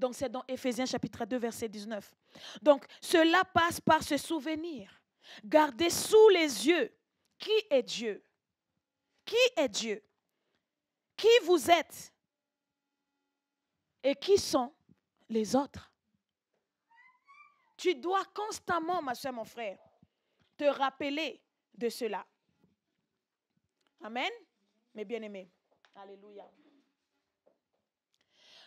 Donc, c'est dans Éphésiens chapitre 2, verset 19. Donc, cela passe par se souvenir. Gardez sous les yeux qui est Dieu. Qui est Dieu? Qui vous êtes? Et qui sont les autres? Tu dois constamment, ma soeur, mon frère, te rappeler de cela. Amen, mes bien-aimés. Alléluia.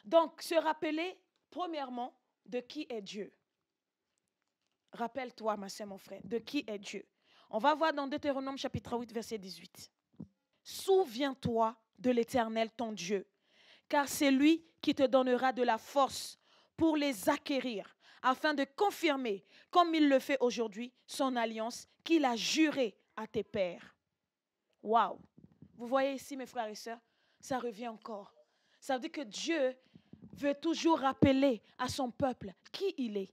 Donc, se rappeler, premièrement, de qui est Dieu. Rappelle-toi, ma soeur, mon frère, de qui est Dieu. On va voir dans Deutéronome chapitre 8, verset 18. Souviens-toi de l'Éternel, ton Dieu, car c'est lui qui te donnera de la force pour les acquérir, afin de confirmer, comme il le fait aujourd'hui, son alliance qu'il a jurée à tes pères. Waouh! Vous voyez ici, mes frères et sœurs, ça revient encore. Ça veut dire que Dieu veut toujours rappeler à son peuple qui il est.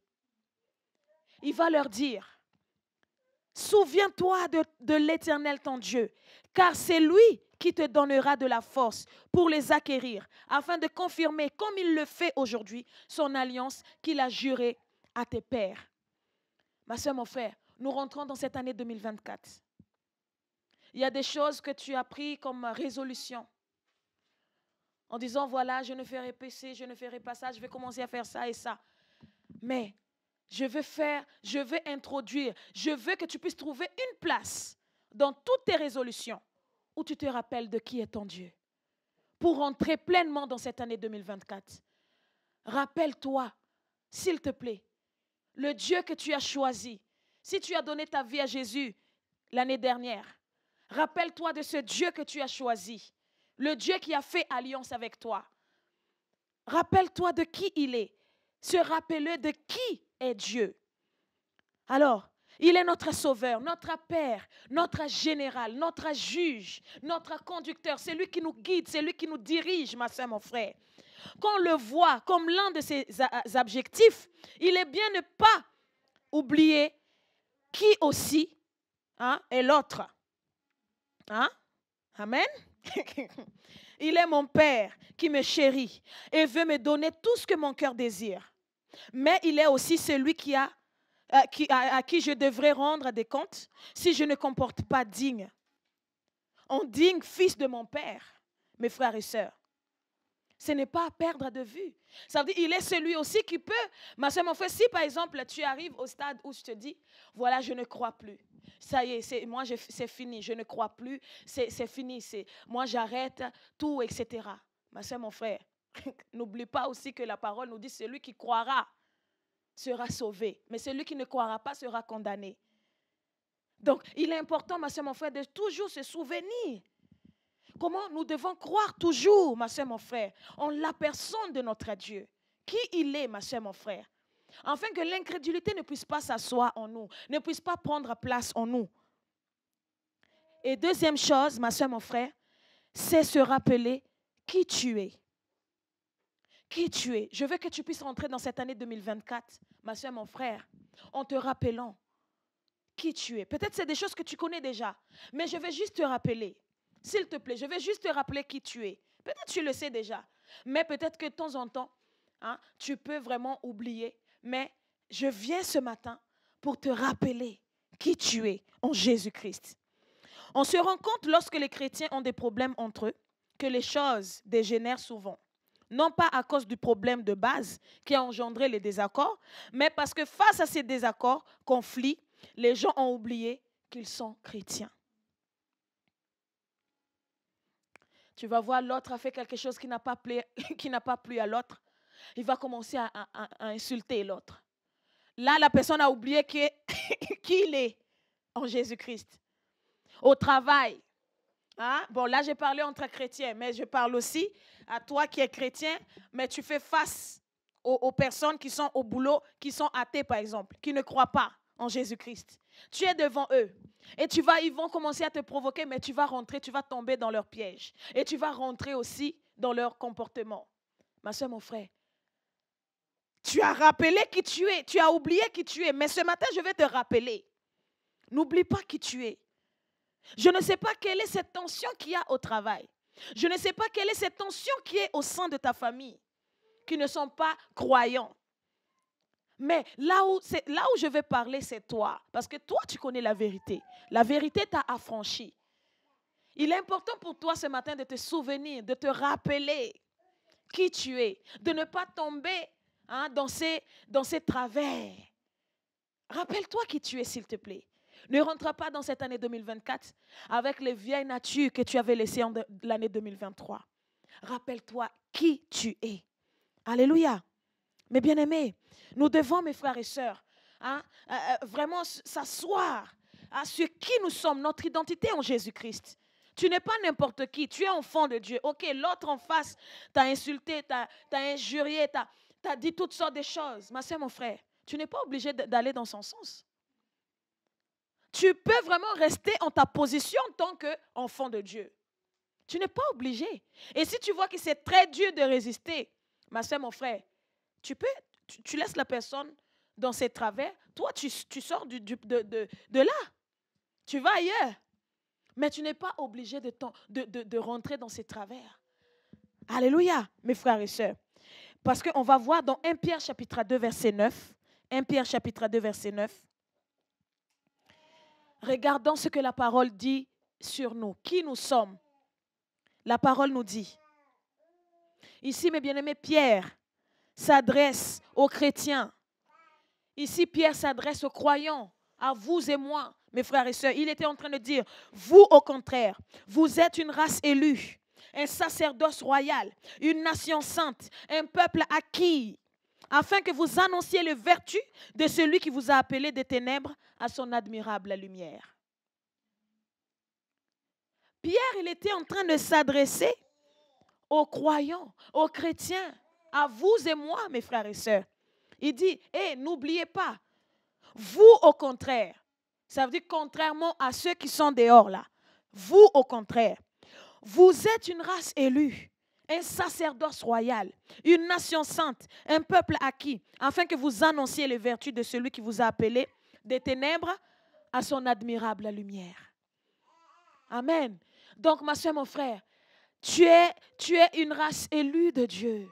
Il va leur dire, souviens-toi de l'Éternel ton Dieu, car c'est lui qui te donnera de la force pour les acquérir, afin de confirmer, comme il le fait aujourd'hui, son alliance qu'il a jurée à tes pères. Ma soeur, mon frère, nous rentrons dans cette année 2024. Il y a des choses que tu as prises comme résolution, en disant, voilà, je ne ferai pas ci, je ne ferai pas ça, je vais commencer à faire ça et ça. Mais je veux introduire, je veux que tu puisses trouver une place dans toutes tes résolutions où tu te rappelles de qui est ton Dieu. Pour rentrer pleinement dans cette année 2024. Rappelle-toi, s'il te plaît, le Dieu que tu as choisi. Si tu as donné ta vie à Jésus l'année dernière, rappelle-toi de ce Dieu que tu as choisi. Le Dieu qui a fait alliance avec toi. Rappelle-toi de qui il est. Se rappeler de qui est Dieu. Alors, il est notre sauveur, notre Père, notre général, notre juge, notre conducteur. C'est lui qui nous guide, c'est lui qui nous dirige, ma soeur, mon frère. Quand on le voit comme l'un de ses objectifs, il est bien ne pas oublier qui aussi est l'autre. Amen. Il est mon Père qui me chérit et veut me donner tout ce que mon cœur désire. Mais il est aussi celui à qui je devrais rendre des comptes si je ne comporte pas digne. Un digne fils de mon Père, mes frères et sœurs. Ce n'est pas à perdre de vue. Ça veut dire qu'il est celui aussi qui peut, ma soeur, mon frère, si par exemple tu arrives au stade où je te dis, voilà, je ne crois plus. Ça y est, c'est fini, je ne crois plus, c'est fini, moi j'arrête tout, etc. Ma soeur, mon frère, n'oublie pas aussi que la parole nous dit, celui qui croira sera sauvé, mais celui qui ne croira pas sera condamné. Donc, il est important, ma soeur, mon frère, de toujours se souvenir. Comment nous devons croire toujours, ma soeur, mon frère, en la personne de notre Dieu. Qui il est, ma soeur, mon frère. Afin que l'incrédulité ne puisse pas s'asseoir en nous, ne puisse pas prendre place en nous. Et deuxième chose, ma soeur, mon frère, c'est se rappeler qui tu es. Qui tu es. Je veux que tu puisses rentrer dans cette année 2024, ma soeur, mon frère, en te rappelant qui tu es. Peut-être c'est des choses que tu connais déjà, mais je vais juste te rappeler. S'il te plaît, je vais juste te rappeler qui tu es. Peut-être tu le sais déjà, mais peut-être que de temps en temps, tu peux vraiment oublier. Mais je viens ce matin pour te rappeler qui tu es en Jésus-Christ. On se rend compte lorsque les chrétiens ont des problèmes entre eux que les choses dégénèrent souvent. Non pas à cause du problème de base qui a engendré les désaccords, mais parce que face à ces désaccords, conflits, les gens ont oublié qu'ils sont chrétiens. Tu vas voir, l'autre a fait quelque chose qui n'a pas plu à l'autre. Il va commencer à insulter l'autre. Là, la personne a oublié qui il est en Jésus-Christ. Au travail. Bon, là, j'ai parlé entre chrétiens, mais je parle aussi à toi qui es chrétien, mais tu fais face aux personnes qui sont au boulot, qui sont athées, par exemple, qui ne croient pas en Jésus-Christ. Tu es devant eux. Et ils vont commencer à te provoquer, mais tu vas rentrer, tu vas tomber dans leur piège. Et tu vas rentrer aussi dans leur comportement. Ma soeur, mon frère, tu as rappelé qui tu es, tu as oublié qui tu es, mais ce matin, je vais te rappeler. N'oublie pas qui tu es. Je ne sais pas quelle est cette tension qu'il y a au travail. Je ne sais pas quelle est cette tension qui est au sein de ta famille, qui ne sont pas croyants. Mais là où je vais parler, c'est toi. Parce que toi, tu connais la vérité. La vérité t'a affranchi. Il est important pour toi ce matin de te souvenir, de te rappeler qui tu es, de ne pas tomber dans ces travers. Rappelle-toi qui tu es, s'il te plaît. Ne rentre pas dans cette année 2024 avec les vieilles natures que tu avais laissées en l'année 2023. Rappelle-toi qui tu es. Alléluia. Mes bien-aimés, nous devons, mes frères et sœurs, vraiment s'asseoir sur qui nous sommes, notre identité en Jésus-Christ. Tu n'es pas n'importe qui, tu es enfant de Dieu. Ok, l'autre en face t'a insulté, t'a injurié, t'a dit toutes sortes de choses. Ma soeur, mon frère, tu n'es pas obligé d'aller dans son sens. Tu peux vraiment rester en ta position en tant qu'enfant de Dieu. Tu n'es pas obligé. Et si tu vois que c'est très dur de résister, ma soeur, mon frère, tu laisses la personne dans ses travers. Toi, tu sors de là. Tu vas ailleurs. Mais tu n'es pas obligé de rentrer dans ses travers. Alléluia, mes frères et sœurs. Parce qu'on va voir dans 1 Pierre chapitre 2, verset 9. 1 Pierre chapitre 2, verset 9. Regardons ce que la parole dit sur nous. Qui nous sommes? La parole nous dit. Ici, mes bien-aimés, Pierre s'adresse aux chrétiens. Ici, Pierre s'adresse aux croyants, à vous et moi, mes frères et sœurs. Il était en train de dire, vous au contraire, vous êtes une race élue, un sacerdoce royal, une nation sainte, un peuple acquis, afin que vous annonciez les vertus de celui qui vous a appelé des ténèbres à son admirable lumière. Pierre, il était en train de s'adresser aux croyants, aux chrétiens, à vous et moi, mes frères et sœurs. Il dit, n'oubliez pas, vous au contraire, ça veut dire contrairement à ceux qui sont dehors là, vous au contraire, vous êtes une race élue, un sacerdoce royal, une nation sainte, un peuple acquis, afin que vous annonciez les vertus de celui qui vous a appelé des ténèbres à son admirable lumière. Amen. Donc, ma soeur, mon frère, tu es une race élue de Dieu.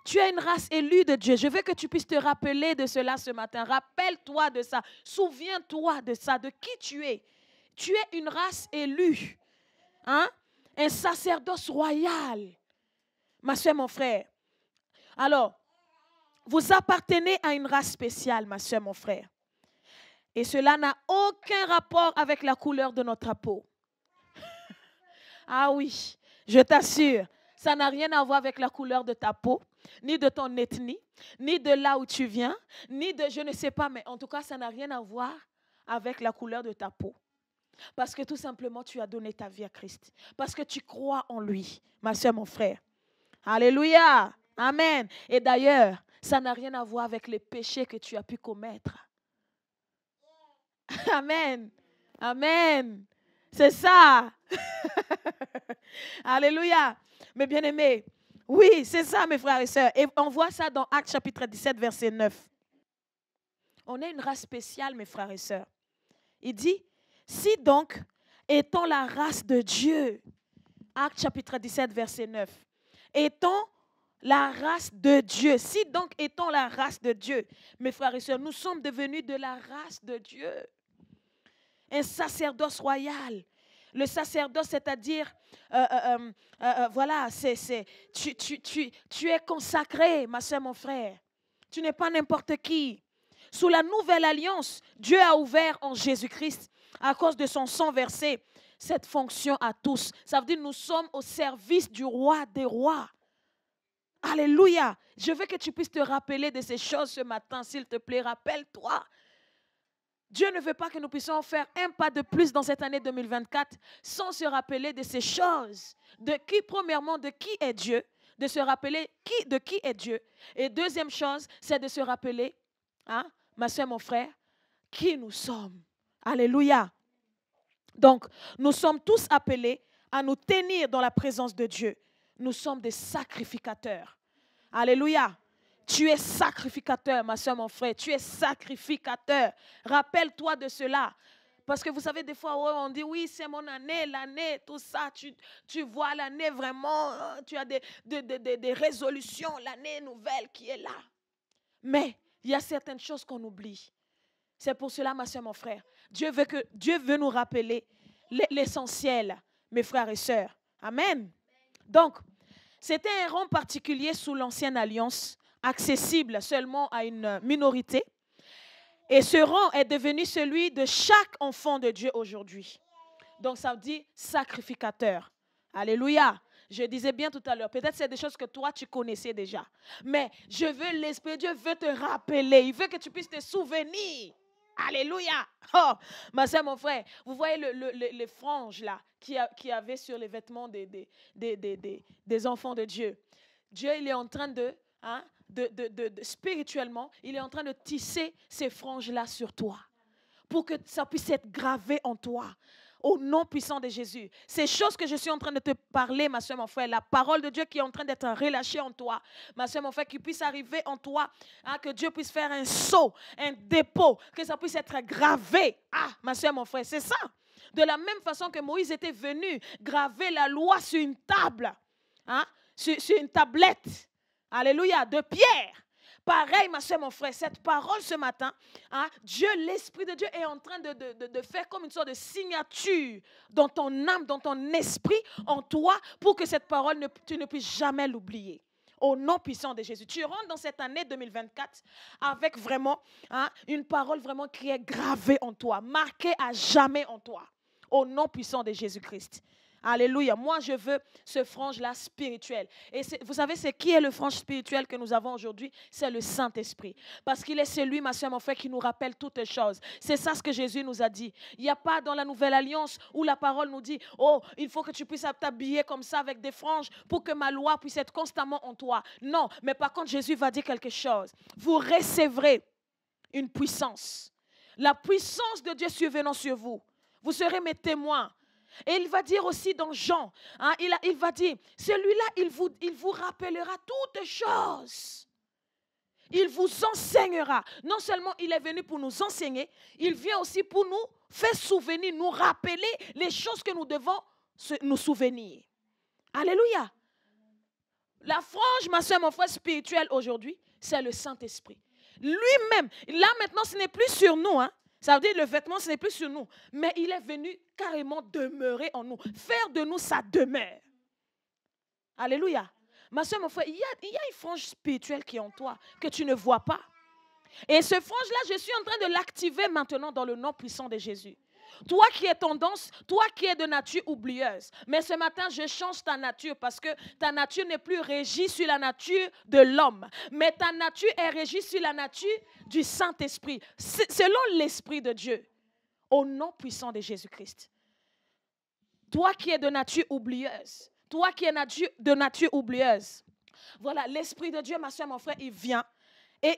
Tu es une race élue de Dieu. Je veux que tu puisses te rappeler de cela ce matin. Rappelle-toi de ça. Souviens-toi de ça, de qui tu es. Tu es une race élue. Un sacerdoce royal. Ma soeur, mon frère. Alors, vous appartenez à une race spéciale, ma soeur, mon frère. Et cela n'a aucun rapport avec la couleur de notre peau. Ah oui, je t'assure, ça n'a rien à voir avec la couleur de ta peau, ni de ton ethnie, ni de là où tu viens, ni de je ne sais pas, mais en tout cas, ça n'a rien à voir avec la couleur de ta peau. Parce que tout simplement, tu as donné ta vie à Christ. Parce que tu crois en lui, ma soeur, mon frère. Alléluia. Amen. Et d'ailleurs, ça n'a rien à voir avec les péchés que tu as pu commettre. Amen. Amen. C'est ça. Alléluia. Mes bien-aimés, oui, c'est ça, mes frères et sœurs. Et on voit ça dans Actes chapitre 17, verset 9. On est une race spéciale, mes frères et sœurs. Il dit, si donc, étant la race de Dieu, Actes chapitre 17, verset 9, étant la race de Dieu, si donc étant la race de Dieu, mes frères et sœurs, nous sommes devenus de la race de Dieu. Un sacerdoce royal. Le sacerdoce, c'est-à-dire, voilà, tu es consacré, ma soeur, mon frère. Tu n'es pas n'importe qui. Sous la nouvelle alliance, Dieu a ouvert en Jésus-Christ, à cause de son sang versé, cette fonction à tous. Ça veut dire que nous sommes au service du roi des rois. Alléluia. Je veux que tu puisses te rappeler de ces choses ce matin, s'il te plaît. Rappelle-toi. Dieu ne veut pas que nous puissions faire un pas de plus dans cette année 2024 sans se rappeler de ces choses. Premièrement, de qui est Dieu, de se rappeler de qui est Dieu. Et deuxième chose, c'est de se rappeler, ma soeur, mon frère, qui nous sommes. Alléluia. Donc, nous sommes tous appelés à nous tenir dans la présence de Dieu. Nous sommes des sacrificateurs. Alléluia. Tu es sacrificateur, ma soeur, mon frère. Tu es sacrificateur. Rappelle-toi de cela. Parce que vous savez, des fois, on dit, oui, c'est mon année, l'année, tout ça. Tu vois l'année vraiment, tu as des résolutions, l'année nouvelle qui est là. Mais il y a certaines choses qu'on oublie. C'est pour cela, ma soeur, mon frère, Dieu veut nous rappeler l'essentiel, mes frères et sœurs. Amen. Donc, c'était un rang particulier sous l'ancienne alliance, accessible seulement à une minorité. Et ce rang est devenu celui de chaque enfant de Dieu aujourd'hui. Donc, ça veut dire sacrificateur. Alléluia. Je disais bien tout à l'heure, peut-être c'est des choses que toi, tu connaissais déjà. Mais l'Esprit de Dieu veut te rappeler. Il veut que tu puisses te souvenir. Alléluia. Oh, ma soeur, mon frère, vous voyez les franges là qu'il y avait sur les vêtements des enfants de Dieu. Dieu, il est en train spirituellement, il est en train de tisser ces franges-là sur toi pour que ça puisse être gravé en toi. Au nom puissant de Jésus. Ces choses que je suis en train de te parler, ma soeur, mon frère, la parole de Dieu qui est en train d'être relâchée en toi, ma soeur, mon frère, qui puisse arriver en toi, que Dieu puisse faire un saut, un dépôt, que ça puisse être gravé. Ah, ma soeur, mon frère, c'est ça. De la même façon que Moïse était venu graver la loi sur une table, sur une tablette, alléluia, de pierre. Pareil, ma soeur, mon frère, cette parole ce matin, Dieu, l'Esprit de Dieu est en train de faire comme une sorte de signature dans ton âme, dans ton esprit, en toi, pour que cette parole, tu ne puisses jamais l'oublier. Au nom puissant de Jésus. Tu rentres dans cette année 2024 avec vraiment une parole vraiment qui est gravée en toi, marquée à jamais en toi. Au nom puissant de Jésus-Christ. Alléluia. Moi, je veux ce frange-là spirituel. Et vous savez, c'est qui est le frange spirituel que nous avons aujourd'hui? C'est le Saint-Esprit. Parce qu'il est celui, ma soeur, mon frère, qui nous rappelle toutes choses. C'est ça ce que Jésus nous a dit. Il n'y a pas dans la Nouvelle Alliance où la parole nous dit, oh, il faut que tu puisses t'habiller comme ça avec des franges pour que ma loi puisse être constamment en toi. Non, mais par contre, Jésus va dire quelque chose. Vous recevrez une puissance. La puissance de Dieu survenant sur vous. Vous serez mes témoins. Et il va dire aussi dans Jean, il va dire, celui-là, il vous rappellera toutes choses. Il vous enseignera. Non seulement il est venu pour nous enseigner, il vient aussi pour nous faire souvenir, nous rappeler les choses que nous devons nous souvenir. Alléluia. La frange, ma soeur, mon frère spirituel aujourd'hui, c'est le Saint-Esprit. Lui-même, là maintenant, ce n'est plus sur nous, Ça veut dire le vêtement, ce n'est plus sur nous. Mais il est venu carrément demeurer en nous. Faire de nous sa demeure. Alléluia. Ma soeur, mon frère, il y a une frange spirituelle qui est en toi, que tu ne vois pas. Et ce frange-là, je suis en train de l'activer maintenant dans le nom puissant de Jésus. Toi qui es tendance, toi qui es de nature oublieuse. Mais ce matin, je change ta nature parce que ta nature n'est plus régie sur la nature de l'homme. Mais ta nature est régie sur la nature du Saint-Esprit. Selon l'Esprit de Dieu. Au nom puissant de Jésus-Christ. Toi qui es de nature oublieuse. Toi qui es de nature oublieuse. Voilà, l'Esprit de Dieu, ma soeur, mon frère, il vient. Et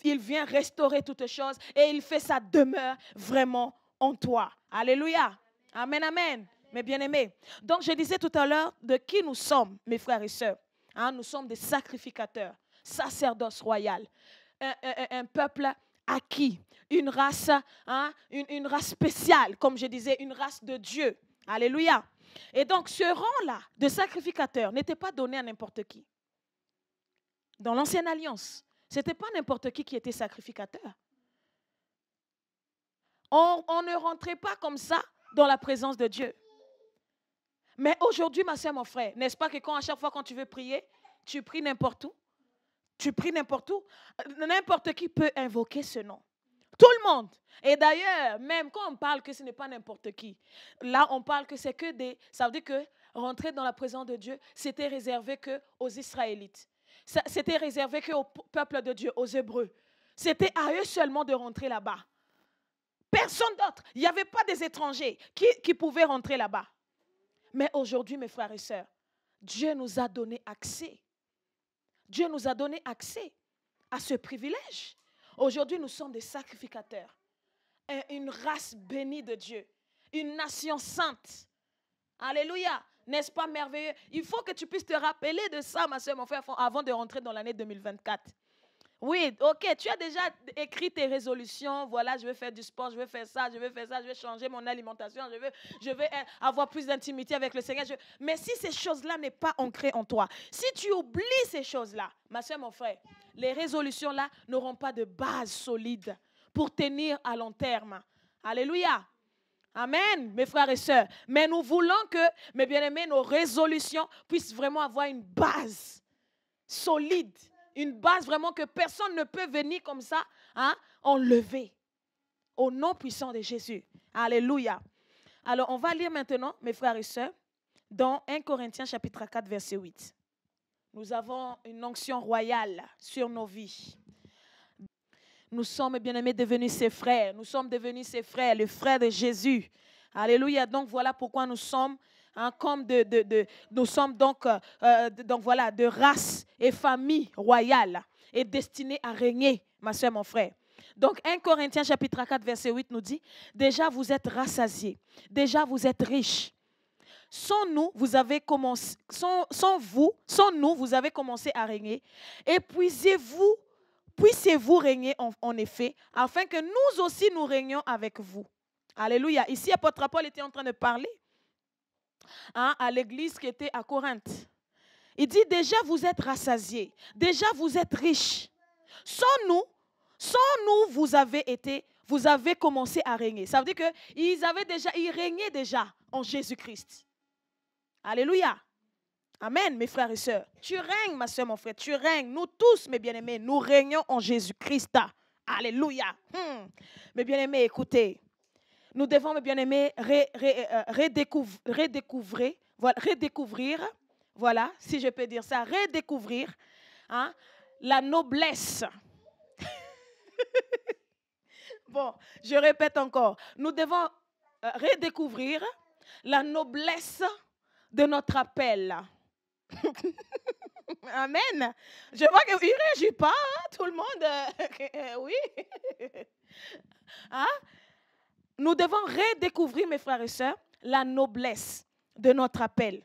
il vient restaurer toutes choses. Et il fait sa demeure vraiment en toi. Alléluia. Amen, amen. Mes bien-aimés. Donc, je disais tout à l'heure de qui nous sommes, mes frères et sœurs. Nous sommes des sacrificateurs, sacerdoce royal, un peuple acquis, une race, une race spéciale, comme je disais, une race de Dieu. Alléluia. Et donc, ce rang-là de sacrificateur n'était pas donné à n'importe qui. Dans l'Ancienne Alliance, ce n'était pas n'importe qui était sacrificateur. On ne rentrait pas comme ça dans la présence de Dieu. Mais aujourd'hui, ma soeur, mon frère, n'est-ce pas que à chaque fois quand tu veux prier, tu pries n'importe où? Tu pries n'importe où? N'importe qui peut invoquer ce nom. Tout le monde. Et d'ailleurs, même quand on parle que ce n'est pas n'importe qui, là, on parle que c'est que ça veut dire que rentrer dans la présence de Dieu, c'était réservé qu'aux Israélites. C'était réservé qu'au peuple de Dieu, aux Hébreux. C'était à eux seulement de rentrer là-bas. Personne d'autre. Il n'y avait pas des étrangers qui pouvaient rentrer là-bas. Mais aujourd'hui, mes frères et sœurs, Dieu nous a donné accès. Dieu nous a donné accès à ce privilège. Aujourd'hui, nous sommes des sacrificateurs. Une race bénie de Dieu. Une nation sainte. Alléluia. N'est-ce pas merveilleux? Il faut que tu puisses te rappeler de ça, ma soeur, mon frère, avant de rentrer dans l'année 2024. Oui, ok, tu as déjà écrit tes résolutions. Voilà, je veux faire du sport, je veux faire ça, je veux faire ça, je veux changer mon alimentation, je veux avoir plus d'intimité avec le Seigneur. Mais si ces choses-là n'est pas ancrées en toi, si tu oublies ces choses-là, ma soeur, mon frère, les résolutions-là n'auront pas de base solide pour tenir à long terme. Alléluia. Amen, mes frères et sœurs. Mais nous voulons que, mes bien-aimés, nos résolutions puissent vraiment avoir une base solide. Une base vraiment que personne ne peut venir comme ça, enlever. Au nom puissant de Jésus. Alléluia. Alors, on va lire maintenant, mes frères et sœurs, dans 1 Corinthiens chapitre 4, verset 8. Nous avons une onction royale sur nos vies. Nous sommes, bien-aimés, devenus ses frères. Nous sommes devenus ses frères, les frères de Jésus. Alléluia. Donc, voilà pourquoi nous sommes nous sommes donc voilà, de race et famille royale et destinés à régner, ma soeur, mon frère. Donc 1 Corinthiens chapitre 4 verset 8 nous dit, déjà vous êtes rassasiés, déjà vous êtes riches. Sans nous, vous avez commencé à régner, et puissiez-vous régner en effet, afin que nous aussi nous régnions avec vous. Alléluia. Ici, apôtre Paul était en train de parler à l'église qui était à Corinthe. Il dit, déjà vous êtes rassasiés, déjà vous êtes riches. Sans nous, vous avez commencé à régner. Ça veut dire qu'ils régnaient déjà en Jésus-Christ. Alléluia. Amen, mes frères et sœurs. Tu règnes, ma soeur, mon frère, tu règnes. Nous tous, mes bien-aimés, nous régnons en Jésus-Christ. Alléluia. Mes bien-aimés, écoutez. Nous devons, mes bien-aimés, redécouvrir, voilà, si je peux dire ça, redécouvrir la noblesse. Bon, je répète encore. Nous devons redécouvrir la noblesse de notre appel. Amen. Je vois qu'il ne réagit pas, tout le monde. Oui. Nous devons redécouvrir, mes frères et sœurs, la noblesse de notre appel.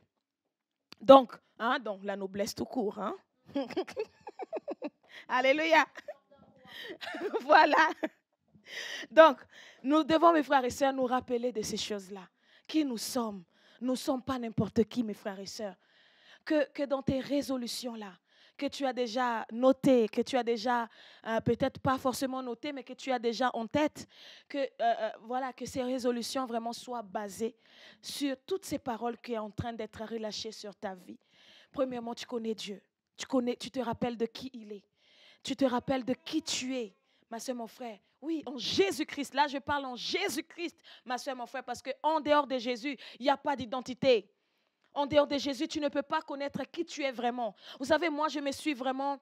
Donc la noblesse tout court. Alléluia. Voilà. Donc, nous devons, mes frères et sœurs, nous rappeler de ces choses-là. Qui nous sommes. Nous ne sommes pas n'importe qui, mes frères et sœurs. Que dans tes résolutions-là, que tu as déjà noté, que tu as déjà, peut-être pas forcément noté, mais que tu as déjà en tête, que ces résolutions vraiment soient basées sur toutes ces paroles qui sont en train d'être relâchées sur ta vie. Premièrement, tu connais Dieu. Tu te rappelles de qui il est. Tu te rappelles de qui tu es, ma soeur, mon frère. Oui, en Jésus-Christ. Là, je parle en Jésus-Christ, ma soeur, mon frère, parce qu'en dehors de Jésus, il n'y a pas d'identité. En dehors de Jésus, tu ne peux pas connaître qui tu es vraiment. Vous savez, moi, je me suis vraiment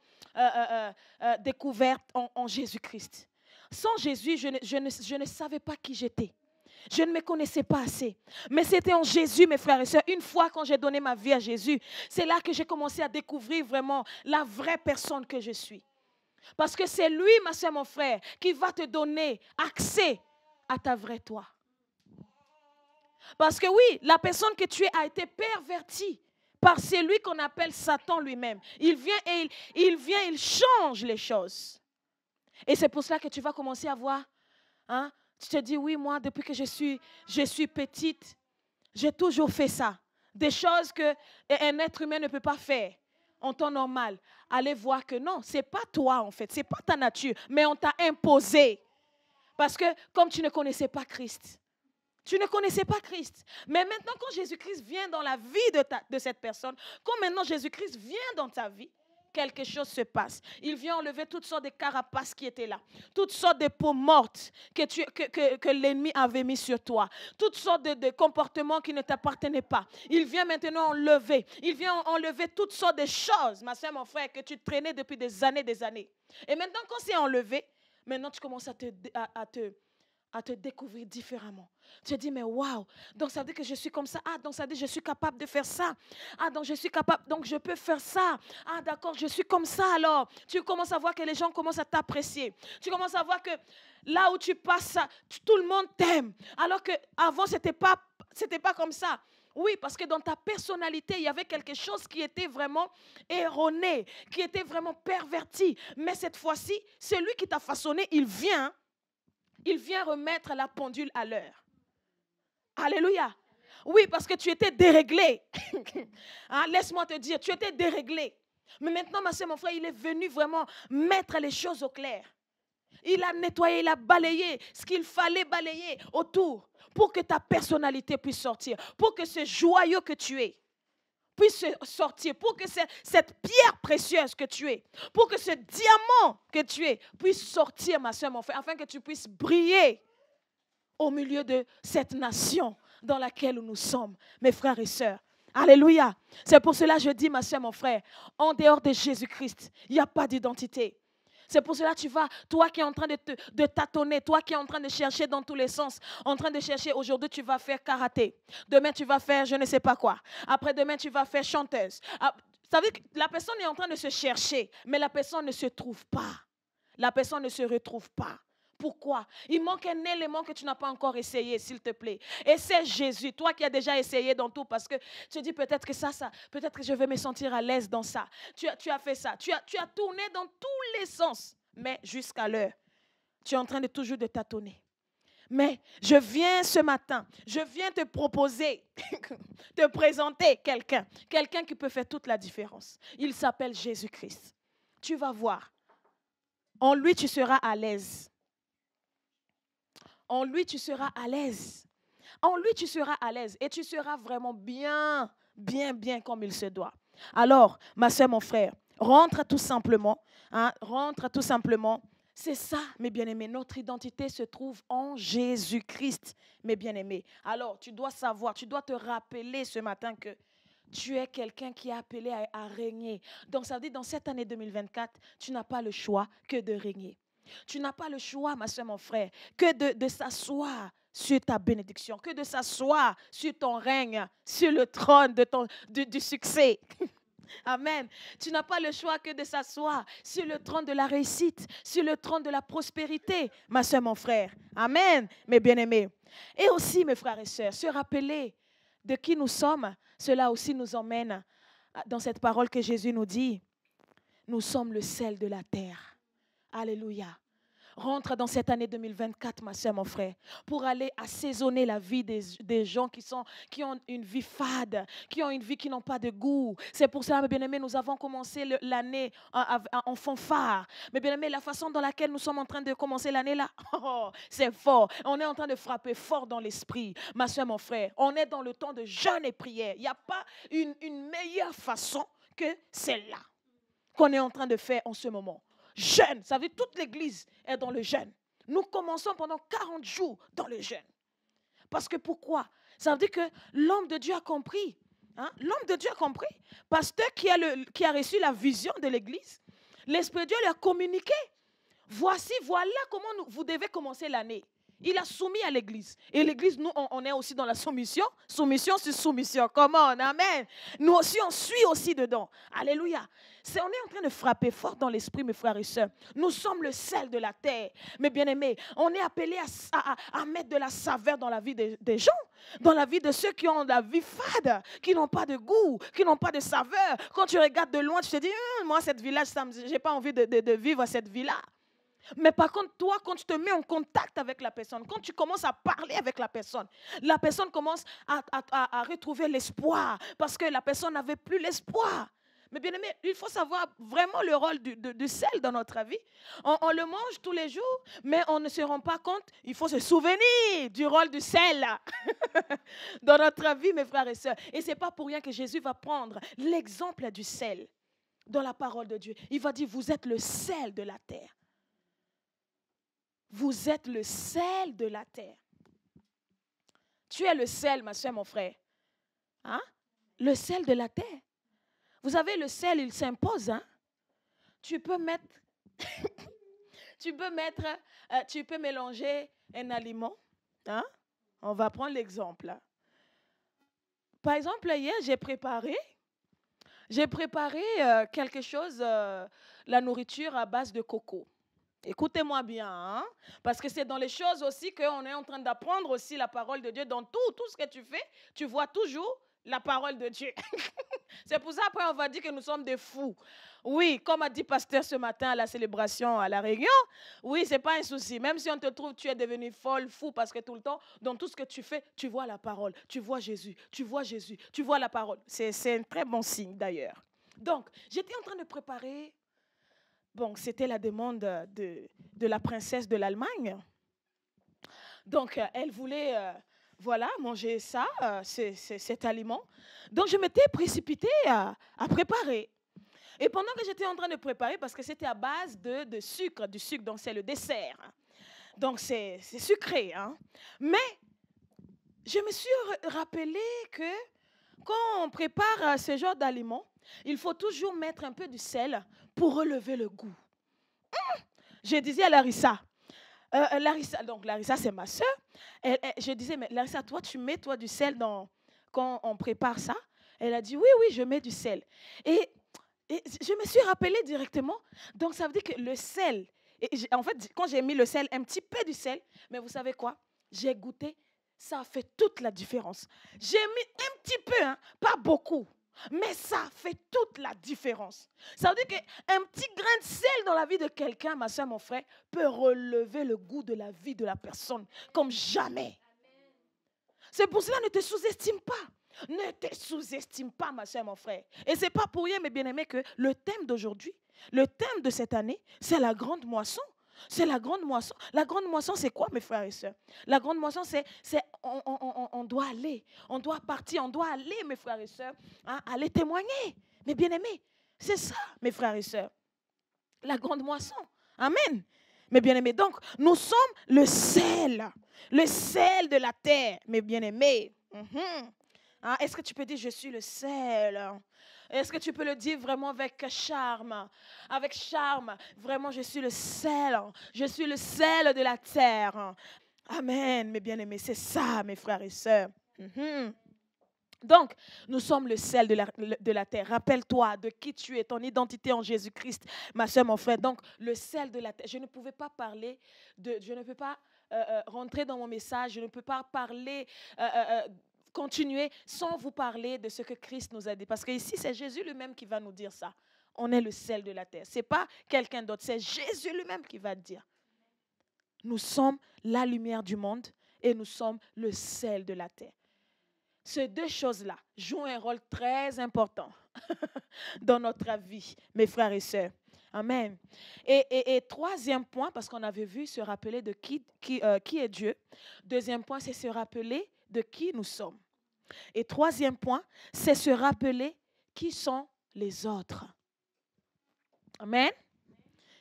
découverte en Jésus-Christ. Sans Jésus, je ne savais pas qui j'étais. Je ne me connaissais pas assez. Mais c'était en Jésus, mes frères et sœurs. Une fois quand j'ai donné ma vie à Jésus, c'est là que j'ai commencé à découvrir vraiment la vraie personne que je suis. Parce que c'est lui, ma soeur, mon frère, qui va te donner accès à ta vraie toi. Parce que oui, la personne que tu es a été pervertie par celui qu'on appelle Satan lui-même. Il vient, il change les choses. Et c'est pour cela que tu vas commencer à voir. Tu te dis, oui, moi, depuis que je suis petite, j'ai toujours fait ça. Des choses qu'un être humain ne peut pas faire en temps normal. Allez voir que non, ce n'est pas toi en fait, ce n'est pas ta nature, mais on t'a imposé. Parce que comme tu ne connaissais pas Christ, tu ne connaissais pas Christ. Mais maintenant, quand Jésus-Christ vient dans la vie de cette personne, quand maintenant Jésus-Christ vient dans ta vie, quelque chose se passe. Il vient enlever toutes sortes de carapaces qui étaient là, toutes sortes de peaux mortes que l'ennemi avait mis sur toi, toutes sortes de comportements qui ne t'appartenaient pas. Il vient maintenant enlever. Il vient enlever toutes sortes de choses, ma soeur, mon frère, que tu traînais depuis des années. Et maintenant, quand c'est enlevé, maintenant tu commences à te découvrir différemment. Tu te dis, mais waouh, donc ça veut dire que je suis comme ça. Donc ça veut dire que je suis capable de faire ça. Donc je suis capable, donc je peux faire ça. D'accord, je suis comme ça alors. Tu commences à voir que les gens commencent à t'apprécier. Tu commences à voir que là où tu passes, tout le monde t'aime. Alors qu'avant, c'était pas comme ça. Oui, parce que dans ta personnalité, il y avait quelque chose qui était vraiment erroné, qui était vraiment perverti. Mais cette fois-ci, celui qui t'a façonné, il vient remettre la pendule à l'heure. Alléluia. Oui, parce que tu étais déréglé. Hein, laisse-moi te dire, tu étais déréglé. Mais maintenant, ma soeur, mon frère, il est venu vraiment mettre les choses au clair. Il a nettoyé, il a balayé ce qu'il fallait balayer autour pour que ta personnalité puisse sortir, pour que ce joyau que tu es puisse sortir, pour que cette pierre précieuse que tu es, pour que ce diamant que tu es puisse sortir, ma soeur, mon frère, afin que tu puisses briller au milieu de cette nation dans laquelle nous sommes, mes frères et sœurs. Alléluia. C'est pour cela que je dis, ma soeur, mon frère, en dehors de Jésus-Christ, il n'y a pas d'identité. C'est pour cela que tu vas, toi qui es en train de tâtonner, toi qui es en train de chercher dans tous les sens, en train de chercher, aujourd'hui tu vas faire karaté, demain tu vas faire je ne sais pas quoi, après-demain tu vas faire chanteuse. Ça veut dire que la personne est en train de se chercher, mais la personne ne se trouve pas. La personne ne se retrouve pas. Pourquoi? Il manque un élément que tu n'as pas encore essayé, s'il te plaît. Et c'est Jésus, toi qui as déjà essayé dans tout, parce que tu dis peut-être que peut-être que je vais me sentir à l'aise dans ça. Tu as fait ça, tu as tourné dans tous les sens, mais jusqu'à l'heure, tu es en train de toujours de tâtonner. Mais je viens ce matin, je viens te proposer, te présenter quelqu'un qui peut faire toute la différence. Il s'appelle Jésus-Christ. Tu vas voir, en lui tu seras à l'aise. En lui, tu seras à l'aise. En lui, tu seras à l'aise. Et tu seras vraiment bien comme il se doit. Alors, ma soeur, mon frère, rentre tout simplement. Hein, rentre tout simplement. C'est ça, mes bien-aimés. Notre identité se trouve en Jésus-Christ, mes bien-aimés. Alors, tu dois savoir, tu dois te rappeler ce matin que tu es quelqu'un qui est appelé à régner. Donc, ça veut dire, dans cette année 2024, tu n'as pas le choix que de régner. Tu n'as pas le choix, ma soeur, mon frère, que de s'asseoir sur ta bénédiction, que de s'asseoir sur ton règne, sur le trône du succès. Amen. Tu n'as pas le choix que de s'asseoir sur le trône de la réussite, sur le trône de la prospérité, ma soeur, mon frère. Amen, mes bien-aimés. Et aussi, mes frères et sœurs, se rappeler de qui nous sommes, cela aussi nous emmène dans cette parole que Jésus nous dit. Nous sommes le sel de la terre. Alléluia. Rentre dans cette année 2024, ma soeur, mon frère, pour aller assaisonner la vie des gens qui ont une vie fade, qui ont une vie qui n'ont pas de goût. C'est pour cela, mes bien-aimés, nous avons commencé l'année en fanfare. Mes bien-aimés, la façon dans laquelle nous sommes en train de commencer l'année là, c'est fort. On est en train de frapper fort dans l'esprit, ma soeur, mon frère. On est dans le temps de jeûne et prière. Il n'y a pas une meilleure façon que celle-là qu'on est en train de faire en ce moment. Jeûne, ça veut dire toute l'église est dans le jeûne. Nous commençons pendant 40 jours dans le jeûne. Parce que pourquoi? Ça veut dire que l'homme de Dieu a compris. Hein? L'homme de Dieu a compris. Pasteur qui a reçu la vision de l'église, l'Esprit de Dieu lui a communiqué. Voilà comment vous devez commencer l'année. Il a soumis à l'église. Et l'église, nous, on est aussi dans la soumission. Soumission sur soumission. Comment? Amen. Nous aussi, on suit aussi dedans. Alléluia. On est en train de frapper fort dans l'esprit, mes frères et sœurs. Nous sommes le sel de la terre. Mes bien-aimés, on est appelés à mettre de la saveur dans la vie des gens. Dans la vie de ceux qui ont la vie fade, qui n'ont pas de goût, qui n'ont pas de saveur. Quand tu regardes de loin, tu te dis, moi, cette vie-là, je n'ai pas envie de vivre cette vie-là. Mais par contre, toi, quand tu te mets en contact avec la personne, quand tu commences à parler avec la personne commence à retrouver l'espoir parce que la personne n'avait plus l'espoir. Mais bien aimé, il faut savoir vraiment le rôle du sel dans notre vie. On le mange tous les jours, mais on ne se rend pas compte. Il faut se souvenir du rôle du sel dans notre vie, mes frères et sœurs. Et ce n'est pas pour rien que Jésus va prendre l'exemple du sel dans la parole de Dieu. Il va dire, vous êtes le sel de la terre. Vous êtes le sel de la terre. Tu es le sel, ma soeur, mon frère. Hein? Le sel de la terre. Vous savez, le sel, il s'impose. Hein? Tu peux mélanger un aliment. Hein? On va prendre l'exemple. Par exemple, hier, j'ai préparé quelque chose, la nourriture à base de coco. Écoutez-moi bien, hein? Parce que c'est dans les choses aussi qu'on est en train d'apprendre aussi la parole de Dieu. Dans tout ce que tu fais, tu vois toujours la parole de Dieu. C'est pour ça après on va dire que nous sommes des fous. Oui, comme a dit pasteur ce matin à la célébration, à la réunion, oui, ce n'est pas un souci. Même si on te trouve, tu es devenu folle, fou, parce que tout le temps, dans tout ce que tu fais, tu vois la parole, tu vois Jésus, tu vois Jésus, tu vois la parole. C'est un très bon signe d'ailleurs. Donc, j'étais en train de préparer, bon, c'était la demande de la princesse de l'Allemagne. Donc, elle voulait, voilà, manger ça, cet aliment. Donc, je m'étais précipitée à préparer. Et pendant que j'étais en train de préparer, parce que c'était à base de sucre, du sucre, donc c'est le dessert. Donc c'est sucré. Hein. Mais je me suis rappelé que quand on prépare ce genre d'aliments, il faut toujours mettre un peu de sel pour relever le goût. Je disais à Larissa, donc Larissa c'est ma soeur, je disais, mais Larissa, toi tu mets du sel quand on prépare ça? Elle a dit, oui, je mets du sel. Et je me suis rappelé directement, donc ça veut dire que le sel, en fait, quand j'ai mis le sel, un petit peu du sel, mais vous savez quoi? J'ai goûté, ça a fait toute la différence. J'ai mis un petit peu, hein, pas beaucoup, mais ça a fait toute la différence. Ça veut dire qu'un petit grain de sel dans la vie de quelqu'un, ma soeur, mon frère, peut relever le goût de la vie de la personne comme jamais. C'est pour cela, ne te sous-estime pas. Ne te sous-estime pas, ma soeur, mon frère. Et ce n'est pas pour rien, mes bien-aimés, que le thème d'aujourd'hui, le thème de cette année, c'est la grande moisson. C'est la grande moisson. La grande moisson, c'est quoi, mes frères et sœurs? La grande moisson, c'est on doit aller, on doit partir, on doit aller, mes frères et sœurs, hein, aller témoigner. Mes bien-aimés, c'est ça, mes frères et sœurs. La grande moisson. Amen. Mes bien-aimés, donc, nous sommes le sel de la terre, mes bien-aimés. Hein, est-ce que tu peux dire, je suis le sel? Est-ce que tu peux le dire vraiment avec charme? Avec charme, vraiment, je suis le sel. Je suis le sel de la terre. Amen, mes bien-aimés, c'est ça, mes frères et sœurs. Donc, nous sommes le sel de la terre. Rappelle-toi de qui tu es, ton identité en Jésus-Christ, ma soeur, mon frère. Donc, le sel de la terre. Je ne pouvais pas parler je ne peux pas rentrer dans mon message, je ne peux pas parler, continuer sans vous parler de ce que Christ nous a dit. Parce que ici, c'est Jésus lui-même qui va nous dire ça. On est le sel de la terre. Ce n'est pas quelqu'un d'autre, c'est Jésus lui-même qui va le dire. Nous sommes la lumière du monde et nous sommes le sel de la terre. Ces deux choses-là jouent un rôle très important dans notre vie, mes frères et sœurs. Amen. Et troisième point, parce qu'on avait vu se rappeler de qui est Dieu. Deuxième point, c'est se rappeler de qui nous sommes. Et troisième point, c'est se rappeler qui sont les autres. Amen.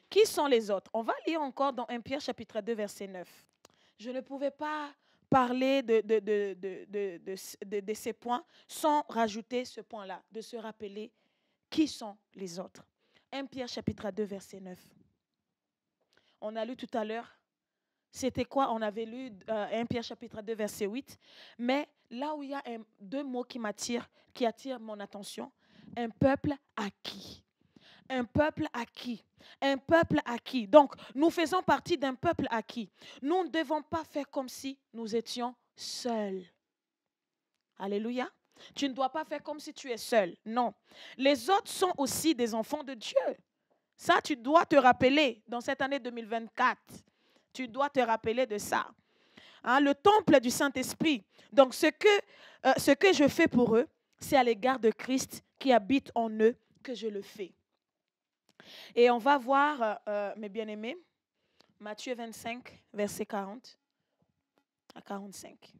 Qui sont les autres? On va lire encore dans 1 Pierre chapitre 2, verset 9. Je ne pouvais pas parler de ces points sans rajouter ce point-là, de se rappeler qui sont les autres. 1 Pierre chapitre 2, verset 9. On a lu tout à l'heure, c'était quoi? On avait lu 1 Pierre chapitre 2, verset 8. Mais là où il y a deux mots qui attirent mon attention, un peuple acquis. Un peuple acquis. Un peuple acquis. Donc, nous faisons partie d'un peuple acquis. Nous ne devons pas faire comme si nous étions seuls. Alléluia. Tu ne dois pas faire comme si tu es seul. Non. Les autres sont aussi des enfants de Dieu. Ça, tu dois te rappeler dans cette année 2024. Tu dois te rappeler de ça. Hein, le temple du Saint-Esprit. Donc, ce que je fais pour eux, c'est à l'égard de Christ qui habite en eux que je le fais. Et on va voir, mes bien-aimés, Matthieu 25, verset 40 à 45.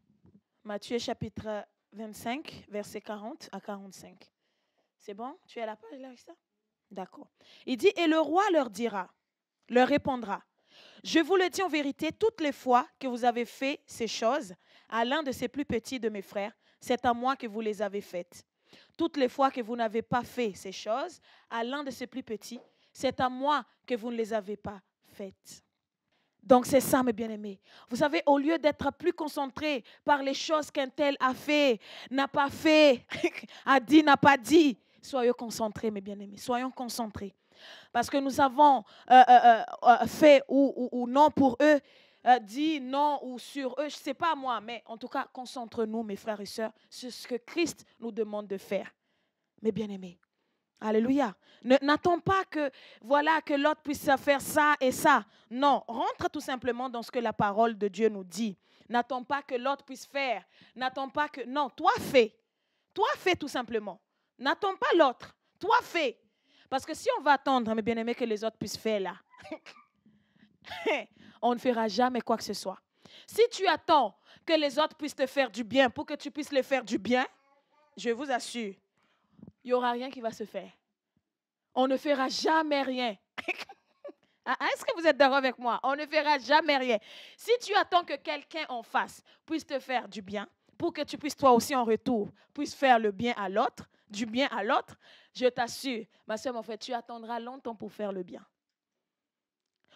Matthieu chapitre 25, verset 40 à 45. C'est bon? Tu es à la page, Larissa? D'accord. Il dit, et le roi leur répondra, je vous le dis en vérité, toutes les fois que vous avez fait ces choses à l'un de ces plus petits de mes frères, c'est à moi que vous les avez faites. Toutes les fois que vous n'avez pas fait ces choses à l'un de ces plus petits, c'est à moi que vous ne les avez pas faites. Donc c'est ça, mes bien-aimés. Vous savez, au lieu d'être plus concentré par les choses qu'un tel a fait, n'a pas fait, a dit, n'a pas dit, soyons concentrés, mes bien-aimés, soyons concentrés. Parce que nous avons fait ou non pour eux, dit non ou sur eux, je ne sais pas moi, mais en tout cas, concentre-nous, mes frères et sœurs, sur ce que Christ nous demande de faire. Mes bien-aimés, alléluia. N'attends pas que, voilà, que l'autre puisse faire ça et ça. Non, rentre tout simplement dans ce que la parole de Dieu nous dit. N'attends pas que l'autre puisse faire. N'attends pas que... Non, toi fais. Toi fais tout simplement. N'attends pas l'autre. Toi fais. Parce que si on va attendre, mes bien-aimés, que les autres puissent faire là, on ne fera jamais quoi que ce soit. Si tu attends que les autres puissent te faire du bien pour que tu puisses les faire du bien, je vous assure, il n'y aura rien qui va se faire. On ne fera jamais rien. Est-ce que vous êtes d'accord avec moi? On ne fera jamais rien. Si tu attends que quelqu'un en face puisse te faire du bien, pour que tu puisses toi aussi en retour, puisses faire le bien à l'autre, du bien à l'autre, je t'assure, ma soeur, mon frère, tu attendras longtemps pour faire le bien.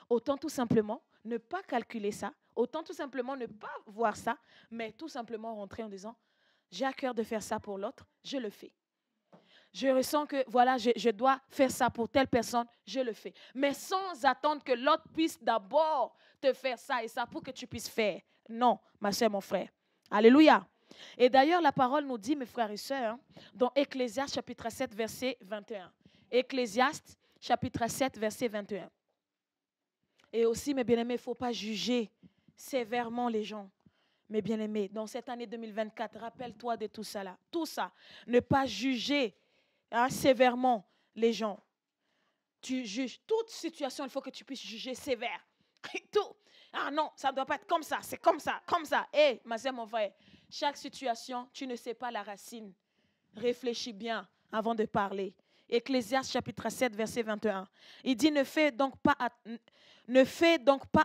Autant tout simplement ne pas calculer ça, autant tout simplement ne pas voir ça, mais tout simplement rentrer en disant, j'ai à cœur de faire ça pour l'autre, je le fais. Je ressens que, voilà, je dois faire ça pour telle personne, je le fais. Mais sans attendre que l'autre puisse d'abord te faire ça et ça pour que tu puisses faire. Non, ma soeur, mon frère. Alléluia. Et d'ailleurs, la parole nous dit, mes frères et sœurs, dans Ecclésiaste chapitre 7, verset 21. Ecclésiaste chapitre 7, verset 21. Et aussi, mes bien-aimés, il ne faut pas juger sévèrement les gens. Mes bien-aimés, dans cette année 2024, rappelle-toi de tout ça là. Tout ça. Ne pas juger sévèrement les gens. Tu juges toute situation, il faut que tu puisses juger sévère. Tout. Ah non, ça ne doit pas être comme ça, c'est comme ça, comme ça. Hé, ma soeur, mon frère, chaque situation, tu ne sais pas la racine. Réfléchis bien avant de parler. Ecclésiaste chapitre 7, verset 21. Il dit, ne fais donc pas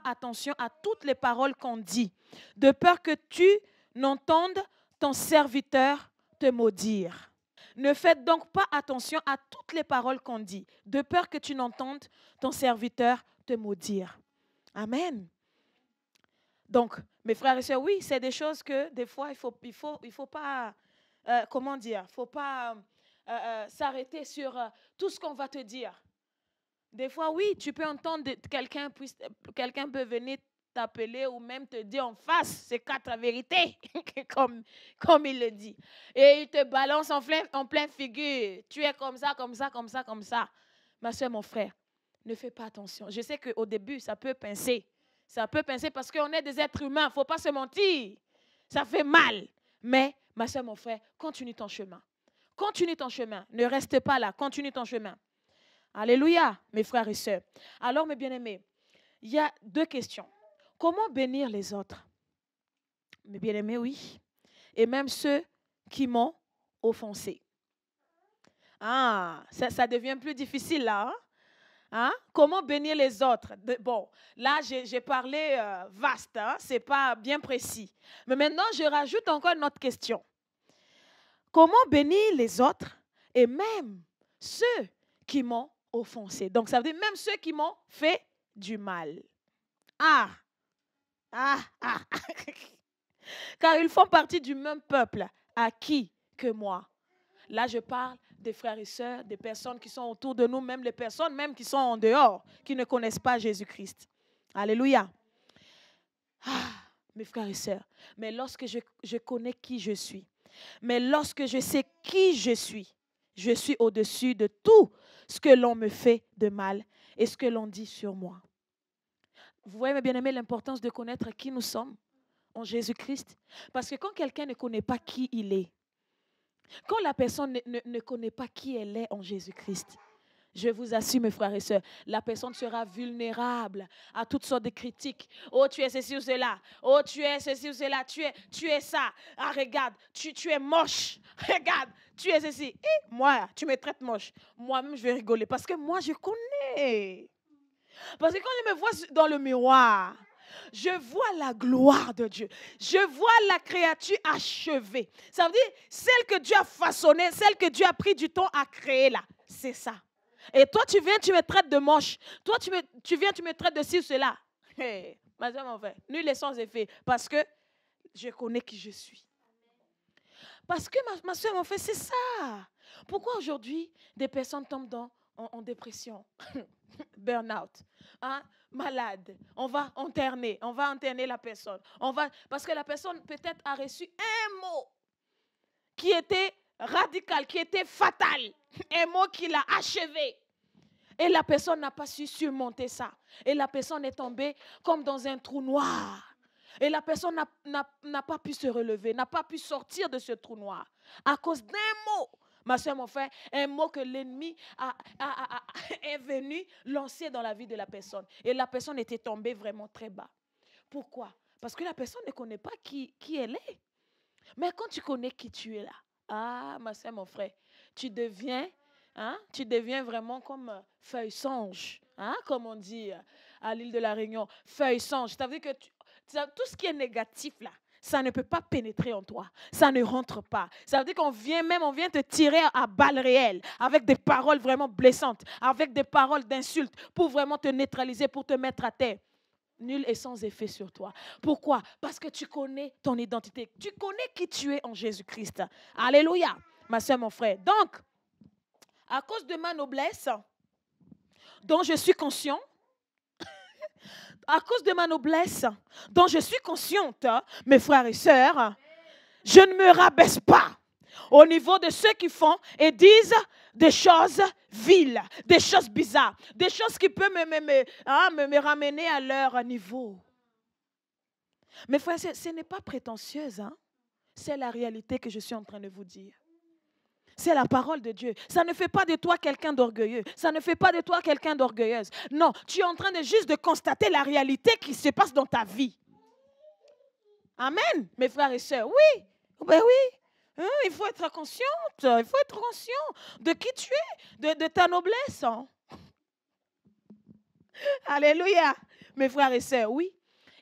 attention à toutes les paroles qu'on dit, de peur que tu n'entendes ton serviteur te maudire. Ne faites donc pas attention à toutes les paroles qu'on dit, de peur que tu n'entendes ton serviteur te maudire. Amen. Donc, mes frères et sœurs, oui, c'est des choses que des fois, il faut pas, comment dire, il ne faut pas s'arrêter sur tout ce qu'on va te dire. Des fois, oui, tu peux entendre quelqu'un peut venir t'appeler ou même te dire en face ces 4 vérités, comme il le dit. Et il te balance en pleine figure. Tu es comme ça, comme ça, comme ça, comme ça. Ma soeur, mon frère, ne fais pas attention. Je sais qu'au début, ça peut pincer. Ça peut pincer parce qu'on est des êtres humains. Il ne faut pas se mentir. Ça fait mal. Mais, ma soeur, mon frère, continue ton chemin. Continue ton chemin. Ne reste pas là. Continue ton chemin. Alléluia, mes frères et sœurs. Alors, mes bien-aimés, il y a 2 questions. Comment bénir les autres? Mes bien-aimés, oui. Et même ceux qui m'ont offensé. Ah, ça devient plus difficile là. Hein? Comment bénir les autres? Bon, là, j'ai parlé vaste, hein? Ce n'est pas bien précis. Mais maintenant, je rajoute encore une autre question. Comment bénir les autres et même ceux qui m'ont offensé? Donc, ça veut dire même ceux qui m'ont fait du mal. Car ils font partie du même peuple à qui que moi. Là, je parle des frères et sœurs, des personnes qui sont autour de nous, même les personnes même qui sont en dehors, qui ne connaissent pas Jésus-Christ. Alléluia. Mes frères et sœurs, mais lorsque je connais qui je suis, mais lorsque je sais qui je suis au-dessus de tout ce que l'on me fait de mal et ce que l'on dit sur moi. Vous voyez, mes bien-aimés, l'importance de connaître qui nous sommes en Jésus-Christ. Parce que quand quelqu'un ne connaît pas qui il est, quand la personne ne connaît pas qui elle est en Jésus-Christ, je vous assure, mes frères et sœurs, la personne sera vulnérable à toutes sortes de critiques. Oh, tu es ceci ou cela. Oh, tu es ceci ou cela. Tu es ça. Ah, regarde, tu es moche. Regarde, tu es ceci. Et moi, tu me traites moche. Moi-même, je vais rigoler parce que moi, je connais. Parce que quand je me vois dans le miroir, je vois la gloire de Dieu. Je vois la créature achevée. Ça veut dire celle que Dieu a façonnée, celle que Dieu a pris du temps à créer là. C'est ça. Et toi, tu viens, tu me traites de moche. Toi, tu viens, tu me traites de ci ou cela. Hey, ma soeur, mon frère, nul est sans effet. Parce que je connais qui je suis. Parce que ma soeur, mon frère, c'est ça. Pourquoi aujourd'hui, des personnes tombent en dépression? burn-out, hein, malade. On va interner la personne. Parce que la personne peut-être a reçu un mot qui était radical, qui était fatal, un mot qui l'a achevé. Et la personne n'a pas su surmonter ça. Et la personne est tombée comme dans un trou noir. Et la personne n'a pas pu se relever, n'a pas pu sortir de ce trou noir à cause d'un mot. Ma soeur, mon frère, un mot que l'ennemi est venu lancer dans la vie de la personne. Et la personne était tombée vraiment très bas. Pourquoi? Parce que la personne ne connaît pas qui elle est. Mais quand tu connais qui tu es là, ah, ma soeur, mon frère, tu deviens vraiment comme feuille songe, hein, comme on dit à l'île de la Réunion, feuille songe. Ça veut dire que tout ce qui est négatif là, ça ne peut pas pénétrer en toi. Ça ne rentre pas. Ça veut dire qu'on vient te tirer à balles réelles, avec des paroles vraiment blessantes, avec des paroles d'insultes, pour vraiment te neutraliser, pour te mettre à terre. Nul est sans effet sur toi. Pourquoi? Parce que tu connais ton identité. Tu connais qui tu es en Jésus-Christ. Alléluia, ma soeur, mon frère. Donc, à cause de ma noblesse, dont je suis conscient, à cause de ma noblesse, dont je suis consciente, mes frères et sœurs, je ne me rabaisse pas au niveau de ceux qui font et disent des choses viles, des choses bizarres, des choses qui peuvent me ramener à leur niveau. Mes frères, ce n'est pas prétentieuse, hein? C'est la réalité que je suis en train de vous dire. C'est la parole de Dieu. Ça ne fait pas de toi quelqu'un d'orgueilleux. Ça ne fait pas de toi quelqu'un d'orgueilleuse. Non, tu es en train de juste de constater la réalité qui se passe dans ta vie. Amen, mes frères et sœurs. Oui, ben oui. Il faut être consciente. Il faut être conscient de qui tu es, de ta noblesse. Hein. Alléluia, mes frères et sœurs. Oui.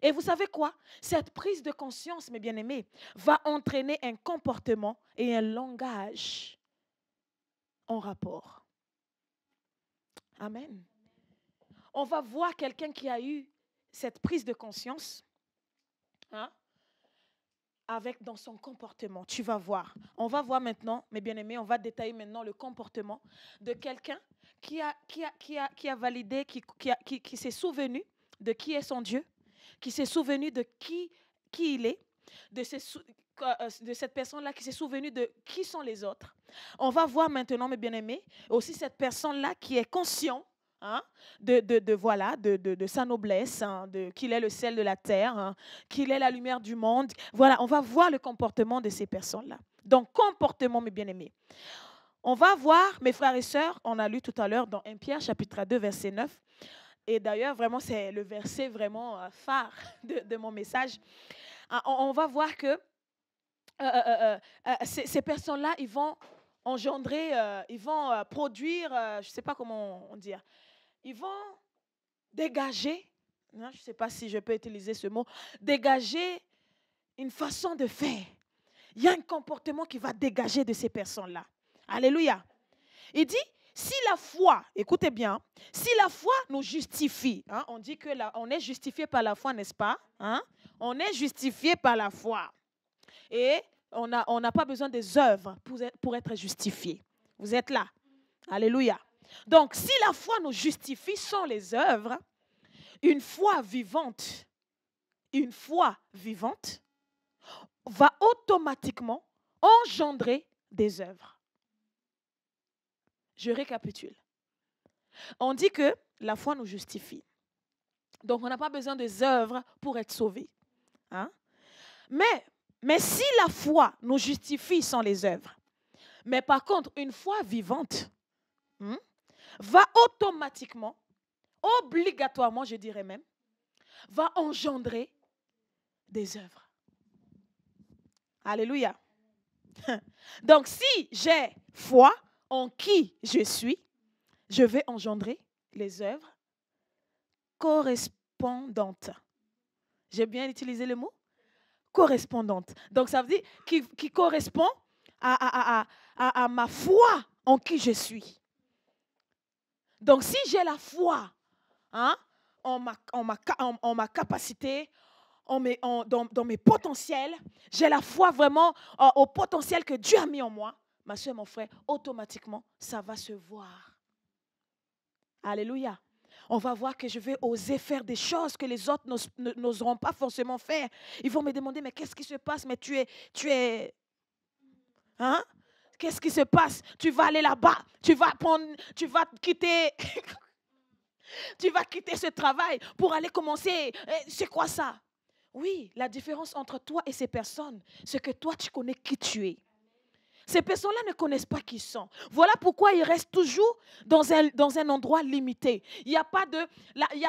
Et vous savez quoi? Cette prise de conscience, mes bien-aimés, va entraîner un comportement et un langage en rapport. Amen. On va voir quelqu'un qui a eu cette prise de conscience, hein, avec dans son comportement. Tu vas voir. On va voir maintenant, mes bien-aimés, on va détailler maintenant le comportement de quelqu'un qui a validé, qui s'est souvenu de qui est son Dieu, qui s'est souvenu de qui il est, de cette personne-là qui s'est souvenue de qui sont les autres. On va voir maintenant, mes bien-aimés, aussi cette personne-là qui est conscient, hein, de sa noblesse, hein, qu'il est le sel de la terre, hein, qu'il est la lumière du monde. Voilà, on va voir le comportement de ces personnes-là. Donc, comportement, mes bien-aimés. On va voir, mes frères et sœurs, on a lu tout à l'heure dans 1 Pierre, chapitre 2, verset 9. Et d'ailleurs, vraiment, c'est le verset vraiment phare de mon message. On va voir que ces personnes-là, ils vont engendrer, ils vont produire, je ne sais pas comment on dit, ils vont dégager, non, je ne sais pas si je peux utiliser ce mot, dégager une façon de faire. Il y a un comportement qui va dégager de ces personnes-là. Alléluia. Il dit, si la foi, écoutez bien, si la foi nous justifie, hein, on dit qu'on est justifié par la foi, n'est-ce pas? Hein? On est justifié par la foi. Et on n'a pas besoin des œuvres pour être justifié. Vous êtes là. Alléluia. Donc, si la foi nous justifie sans les œuvres, une foi vivante va automatiquement engendrer des œuvres. Je récapitule. On dit que la foi nous justifie. Donc, on n'a pas besoin des œuvres pour être sauvé. Hein? Mais si la foi nous justifie sans les œuvres, mais par contre, une foi vivante va automatiquement, obligatoirement, je dirais même, va engendrer des œuvres. Alléluia. Donc, si j'ai foi en qui je suis, je vais engendrer les œuvres correspondantes. J'ai bien utilisé le mot? Correspondante. Donc, ça veut dire qui correspond à ma foi en qui je suis. Donc, si j'ai la foi, hein, en ma capacité, dans mes potentiels, j'ai la foi vraiment au potentiel que Dieu a mis en moi, ma soeur, mon frère, automatiquement, ça va se voir. Alléluia. On va voir que je vais oser faire des choses que les autres n'oseront pas forcément faire. Ils vont me demander, mais qu'est-ce qui se passe? Mais hein? Qu'est-ce qui se passe? Tu vas aller là-bas, tu vas quitter, tu vas quitter ce travail pour aller commencer. C'est quoi ça? Oui, la différence entre toi et ces personnes, c'est que toi, tu connais qui tu es. Ces personnes-là ne connaissent pas qui ils sont. Voilà pourquoi ils restent toujours dans un endroit limité. Il n'y a pas de... Là, il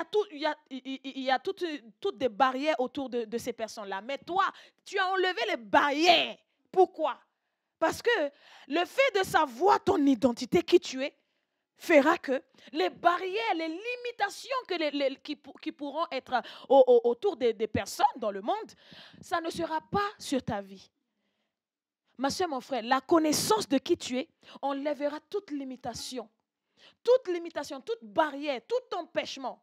y a toutes des barrières autour de ces personnes-là. Mais toi, tu as enlevé les barrières. Pourquoi? Parce que le fait de savoir ton identité, qui tu es, fera que les barrières, les limitations qui pourront être autour des personnes dans le monde, ça ne sera pas sur ta vie. Ma soeur, mon frère, la connaissance de qui tu es enlèvera toute limitation, toute barrière, tout empêchement.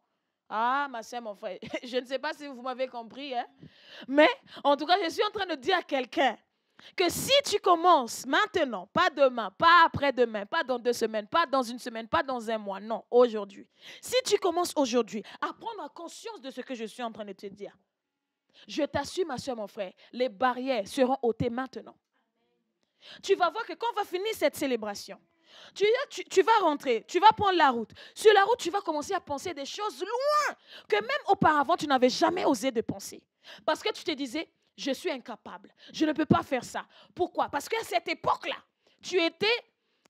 Ah, ma soeur, mon frère, je ne sais pas si vous m'avez compris, hein? Mais en tout cas, je suis en train de dire à quelqu'un que si tu commences maintenant, pas demain, pas après-demain, pas dans 2 semaines, pas dans 1 semaine, pas dans 1 mois, non, aujourd'hui. Si tu commences aujourd'hui à prendre conscience de ce que je suis en train de te dire, je t'assure, ma soeur, mon frère, les barrières seront ôtées maintenant. Tu vas voir que quand on va finir cette célébration, tu vas rentrer, tu vas prendre la route. Sur la route, tu vas commencer à penser des choses loin que même auparavant, tu n'avais jamais osé de penser. Parce que tu te disais, je suis incapable, je ne peux pas faire ça. Pourquoi? Parce qu'à cette époque-là, tu étais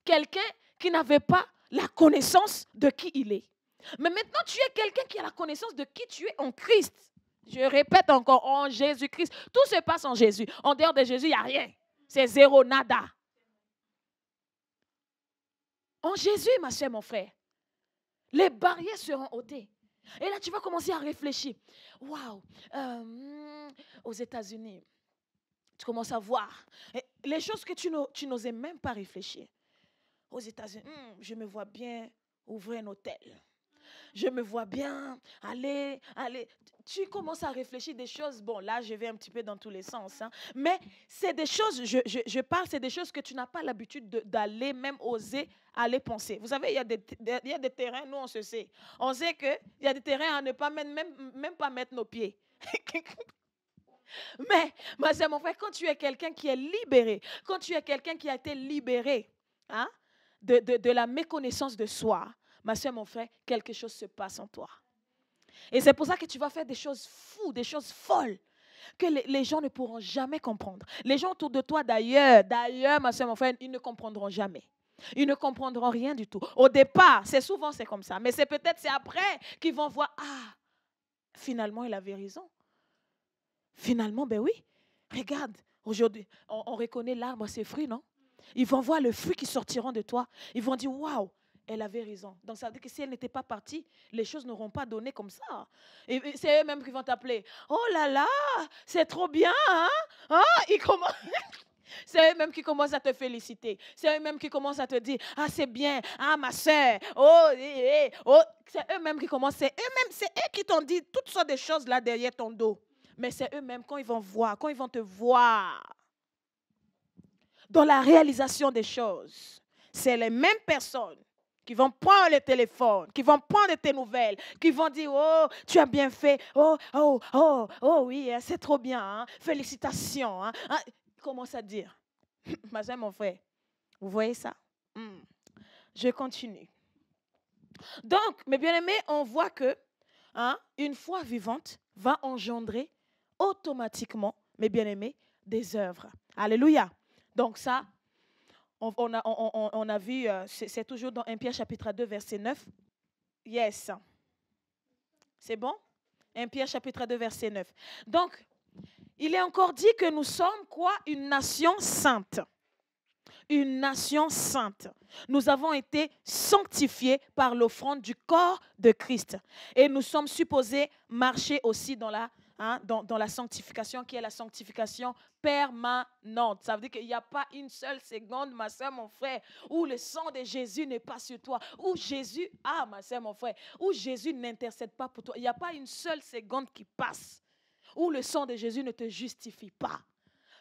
quelqu'un qui n'avait pas la connaissance de qui il est. Mais maintenant, tu es quelqu'un qui a la connaissance de qui tu es en Christ. Je répète encore, en Jésus-Christ. Tout se passe en Jésus. En dehors de Jésus, il n'y a rien. C'est zéro, nada. En Jésus, ma soeur, mon frère, les barrières seront ôtées. Et là, tu vas commencer à réfléchir. Waouh, aux États-Unis, tu commences à voir les choses que tu n'osais même pas réfléchir. Aux États-Unis, je me vois bien ouvrir un hôtel. Je me vois bien aller. Tu commences à réfléchir des choses. Bon, là, je vais un petit peu dans tous les sens. Hein, mais c'est des choses, je parle, c'est des choses que tu n'as pas l'habitude d'aller, même oser aller penser. Vous savez, il y a des terrains, nous, on se sait. On sait qu'il y a des terrains à ne pas mettre, même pas mettre nos pieds. Mais, ma soeur, mon frère, quand tu es quelqu'un qui est libéré, quand tu es quelqu'un qui a été libéré hein, de la méconnaissance de soi, ma soeur, mon frère, quelque chose se passe en toi. Et c'est pour ça que tu vas faire des choses fous, des choses folles, que les gens ne pourront jamais comprendre. Les gens autour de toi, d'ailleurs, ma soeur, mon frère, ils ne comprendront jamais. Ils ne comprendront rien du tout. Au départ, c'est comme ça. Mais c'est après qu'ils vont voir, ah, finalement, il avait raison. Finalement, ben oui, regarde, aujourd'hui, on reconnaît l'arbre à ses fruits, non? Ils vont voir le fruit qui sortiront de toi. Ils vont dire, waouh, elle avait raison. Donc, ça veut dire que si elle n'était pas partie, les choses n'auront pas donné comme ça. Et c'est eux-mêmes qui vont t'appeler. Oh là là, c'est trop bien, hein? C'est eux-mêmes qui commencent à te féliciter. C'est eux-mêmes qui commencent à te dire, ah, c'est bien, ah, ma soeur, oh. C'est eux-mêmes qui commencent, c'est eux qui t'ont dit toutes sortes de choses là derrière ton dos. Mais c'est eux-mêmes, quand ils vont te voir dans la réalisation des choses, c'est les mêmes personnes qui vont prendre le téléphone, qui vont prendre tes nouvelles, qui vont dire, oh, tu as bien fait, oh, oui, c'est trop bien, hein? Félicitations. Hein? Ils commencent à dire, ma soeur, mon frère, vous voyez ça? Je continue. Donc, mes bien-aimés, on voit que une foi vivante va engendrer automatiquement, mes bien-aimés, des œuvres. Alléluia. Donc ça, on a vu, c'est toujours dans 1 Pierre chapitre 2, verset 9. Yes. C'est bon? 1 Pierre chapitre 2, verset 9. Donc, il est encore dit que nous sommes quoi? Une nation sainte. Une nation sainte. Nous avons été sanctifiés par l'offrande du corps de Christ. Et nous sommes supposés marcher aussi dans la sanctification, qui est la sanctification permanente. Ça veut dire qu'il n'y a pas une seule seconde, ma soeur, mon frère, où le sang de Jésus n'est pas sur toi, où Jésus, ma soeur, mon frère, où Jésus n'intercède pas pour toi. Il n'y a pas une seule seconde qui passe où le sang de Jésus ne te justifie pas.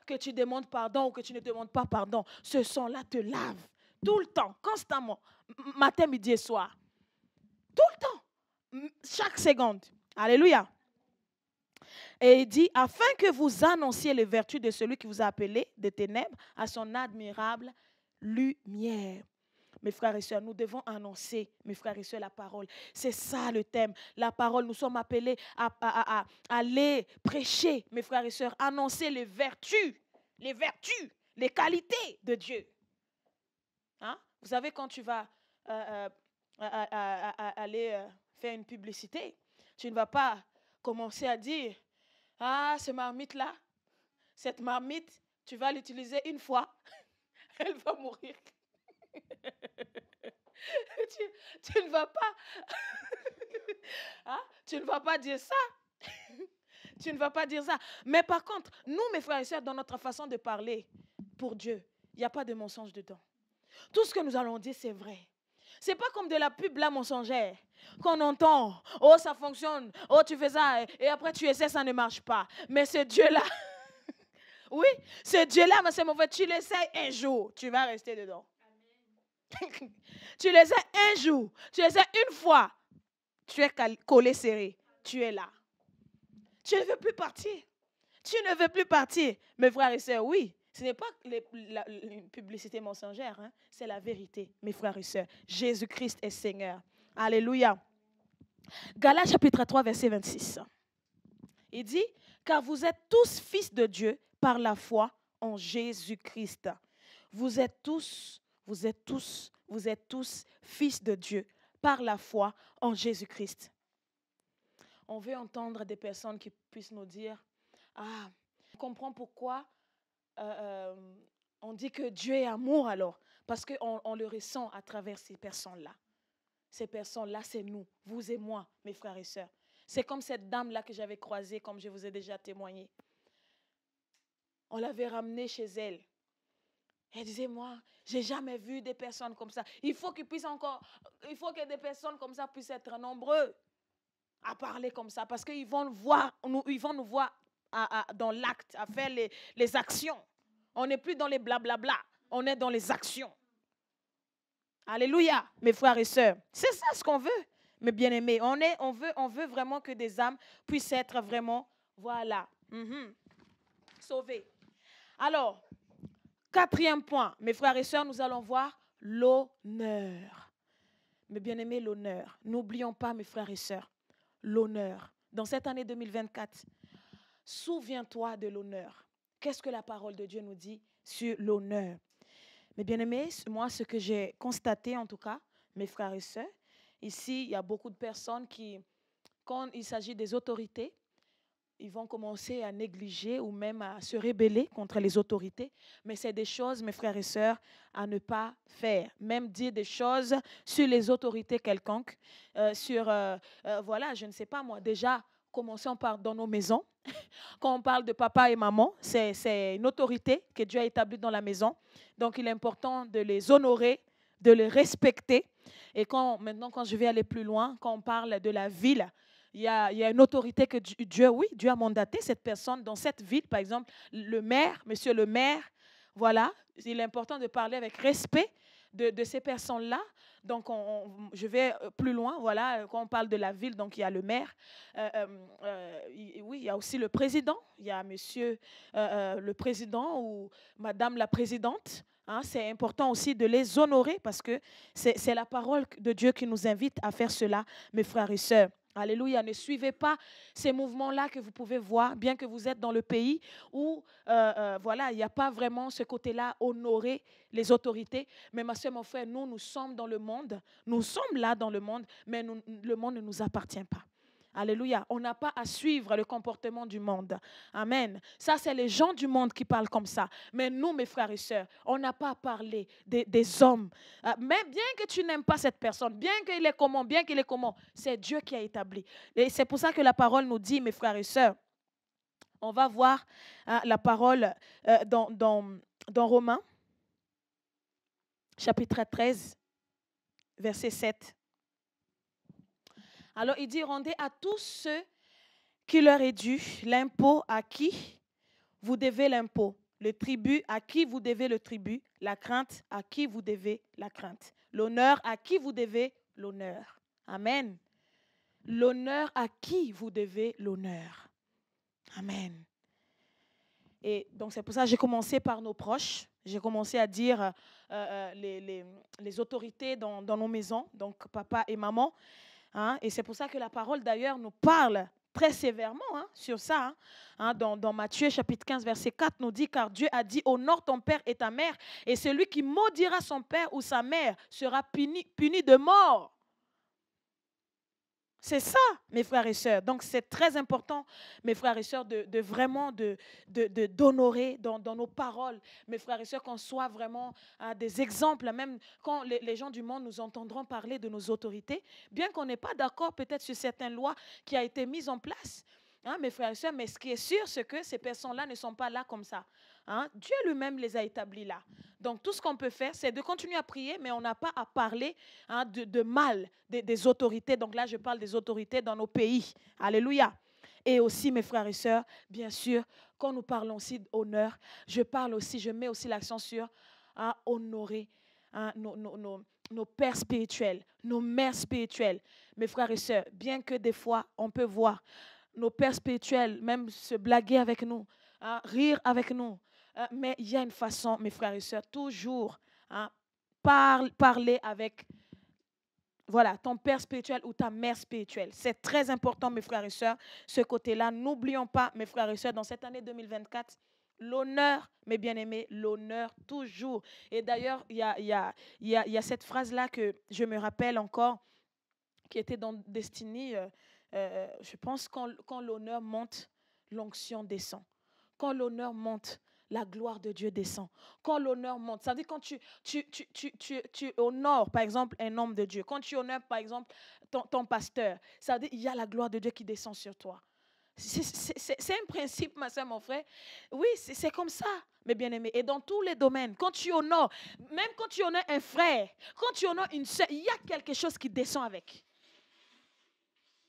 Que tu demandes pardon ou que tu ne demandes pas pardon, ce sang-là te lave tout le temps, constamment, matin, midi et soir. Tout le temps. chaque seconde. Alléluia. Et il dit, afin que vous annonciez les vertus de celui qui vous a appelé des ténèbres à son admirable lumière. Mes frères et sœurs, nous devons annoncer, mes frères et sœurs, la parole. C'est ça le thème, la parole. Nous sommes appelés à aller prêcher, mes frères et sœurs, annoncer les vertus, les qualités de Dieu. Hein? Vous savez, quand tu vas aller faire une publicité, tu ne vas pas commencer à dire, ah, ce marmite-là, cette marmite, tu vas l'utiliser une fois, elle va mourir. tu ne vas pas hein? Tu ne vas pas dire ça. Tu ne vas pas dire ça. Mais par contre, nous, mes frères et sœurs, dans notre façon de parler pour Dieu, il n'y a pas de mensonge dedans. Tout ce que nous allons dire, c'est vrai. Ce n'est pas comme de la pub là mensongère qu'on entend. Oh, ça fonctionne. Oh, tu fais ça. Et après, tu essaies, ça ne marche pas. Mais ce Dieu-là, oui, ce Dieu-là, mais c'est mauvais. Tu l'essayes un jour, tu vas rester dedans. Tu l'essaies un jour, tu l'essaies une fois, tu es collé serré, tu es là. Tu ne veux plus partir. Tu ne veux plus partir. Mes frères et sœurs, oui, ce n'est pas une publicité mensongère, hein, c'est la vérité, mes frères et sœurs. Jésus-Christ est Seigneur. Alléluia. Galates chapitre 3, verset 26. Il dit, car vous êtes tous fils de Dieu par la foi en Jésus-Christ. Vous êtes tous fils de Dieu par la foi en Jésus-Christ. On veut entendre des personnes qui puissent nous dire, ah, on comprend pourquoi on dit que Dieu est amour alors, parce qu'on le ressent à travers ces personnes-là. Ces personnes-là, c'est nous, vous et moi, mes frères et sœurs. C'est comme cette dame-là que j'avais croisée, comme je vous ai déjà témoigné. On l'avait ramenée chez elle. Elle disait, moi, je n'ai jamais vu des personnes comme ça. Il faut que des personnes comme ça puissent être nombreux à parler comme ça, parce qu'ils vont nous voir dans l'acte, à faire les actions. On n'est plus dans les blablabla, on est dans les actions. Alléluia, mes frères et sœurs. C'est ça ce qu'on veut, mes bien-aimés. On veut vraiment que des âmes puissent être vraiment, voilà, sauvées. Alors, 4e point, mes frères et sœurs, nous allons voir l'honneur. Mes bien-aimés, l'honneur. N'oublions pas, mes frères et sœurs, l'honneur. Dans cette année 2024, souviens-toi de l'honneur. Qu'est-ce que la parole de Dieu nous dit sur l'honneur? Mes bien-aimés, moi, ce que j'ai constaté, en tout cas, mes frères et sœurs, ici, il y a beaucoup de personnes qui, quand il s'agit des autorités, ils vont commencer à négliger ou même à se rebeller contre les autorités. Mais c'est des choses, mes frères et sœurs, à ne pas faire. Même dire des choses sur les autorités quelconques, voilà, je ne sais pas moi, déjà, commençons par dans nos maisons. Quand on parle de papa et maman, c'est une autorité que Dieu a établie dans la maison. Donc, il est important de les honorer, de les respecter. Et maintenant, quand je vais aller plus loin, quand on parle de la ville, il y a une autorité que Dieu a mandaté cette personne dans cette ville, par exemple, le maire, monsieur le maire, voilà. Il est important de parler avec respect de ces personnes-là. Donc, je vais plus loin, voilà, quand on parle de la ville, donc il y a le maire, oui, il y a aussi le président, il y a monsieur le président ou madame la présidente. Hein, c'est important aussi de les honorer parce que c'est la parole de Dieu qui nous invite à faire cela, mes frères et sœurs. Alléluia, ne suivez pas ces mouvements-là que vous pouvez voir, bien que vous êtes dans le pays où voilà, il n'y a pas vraiment ce côté-là, honorer les autorités. Mais ma soeur, mon frère, nous sommes dans le monde, nous sommes là dans le monde, mais le monde ne nous appartient pas. Alléluia, on n'a pas à suivre le comportement du monde. Amen. Ça, c'est les gens du monde qui parlent comme ça. Mais nous, mes frères et sœurs, on n'a pas à parler des hommes. Mais bien que tu n'aimes pas cette personne, bien qu'il est comment, c'est Dieu qui a établi. Et c'est pour ça que la parole nous dit, mes frères et sœurs, on va voir la parole dans Romains, chapitre 13, verset 7. Alors, il dit, rendez à tous ceux qui leur est dû l'impôt à qui vous devez l'impôt, le tribut à qui vous devez le tribut, la crainte à qui vous devez la crainte, l'honneur à qui vous devez l'honneur. Amen. l'honneur à qui vous devez l'honneur. Amen. Et donc, c'est pour ça que j'ai commencé par nos proches. J'ai commencé à dire les autorités dans nos maisons, donc papa et maman. Hein, et c'est pour ça que la parole, d'ailleurs, nous parle très sévèrement sur ça. Dans Matthieu, chapitre 15, verset 4, nous dit, car Dieu a dit, honore ton père et ta mère, et celui qui maudira son père ou sa mère sera puni de mort. C'est ça, mes frères et sœurs. Donc, c'est très important, mes frères et sœurs, de vraiment d'honorer dans nos paroles. Mes frères et sœurs, qu'on soit vraiment des exemples, même quand les gens du monde nous entendront parler de nos autorités, bien qu'on n'ait pas d'accord peut-être sur certaines lois qui ont été mises en place, mes frères et sœurs, mais ce qui est sûr, c'est que ces personnes-là ne sont pas là comme ça. Dieu lui-même les a établis là. Donc, tout ce qu'on peut faire, c'est de continuer à prier, mais on n'a pas à parler de mal des autorités. Donc là, je parle des autorités dans nos pays. Alléluia. Et aussi, mes frères et sœurs, bien sûr, quand nous parlons aussi d'honneur, je mets aussi l'accent sur honorer nos pères spirituels, nos mères spirituelles. Mes frères et sœurs, bien que des fois, on peut voir nos pères spirituels même se blaguer avec nous, rire avec nous. Mais il y a une façon, mes frères et sœurs, toujours parler avec ton père spirituel ou ta mère spirituelle. C'est très important, mes frères et sœurs, ce côté-là. N'oublions pas, mes frères et sœurs, dans cette année 2024, l'honneur, mes bien-aimés, l'honneur toujours. Et d'ailleurs, il y a cette phrase-là que je me rappelle encore, qui était dans Destiny. Je pense quand l'honneur monte, l'onction descend. Quand l'honneur monte, la gloire de Dieu descend. Quand l'honneur monte, ça veut dire quand tu honores, par exemple, un homme de Dieu, quand tu honores, par exemple, ton pasteur, ça veut dire qu'il y a la gloire de Dieu qui descend sur toi. C'est un principe, ma soeur, mon frère. Oui, c'est comme ça, mes bien-aimés. Et dans tous les domaines, quand tu honores, même quand tu honores un frère, quand tu honores une soeur, il y a quelque chose qui descend avec.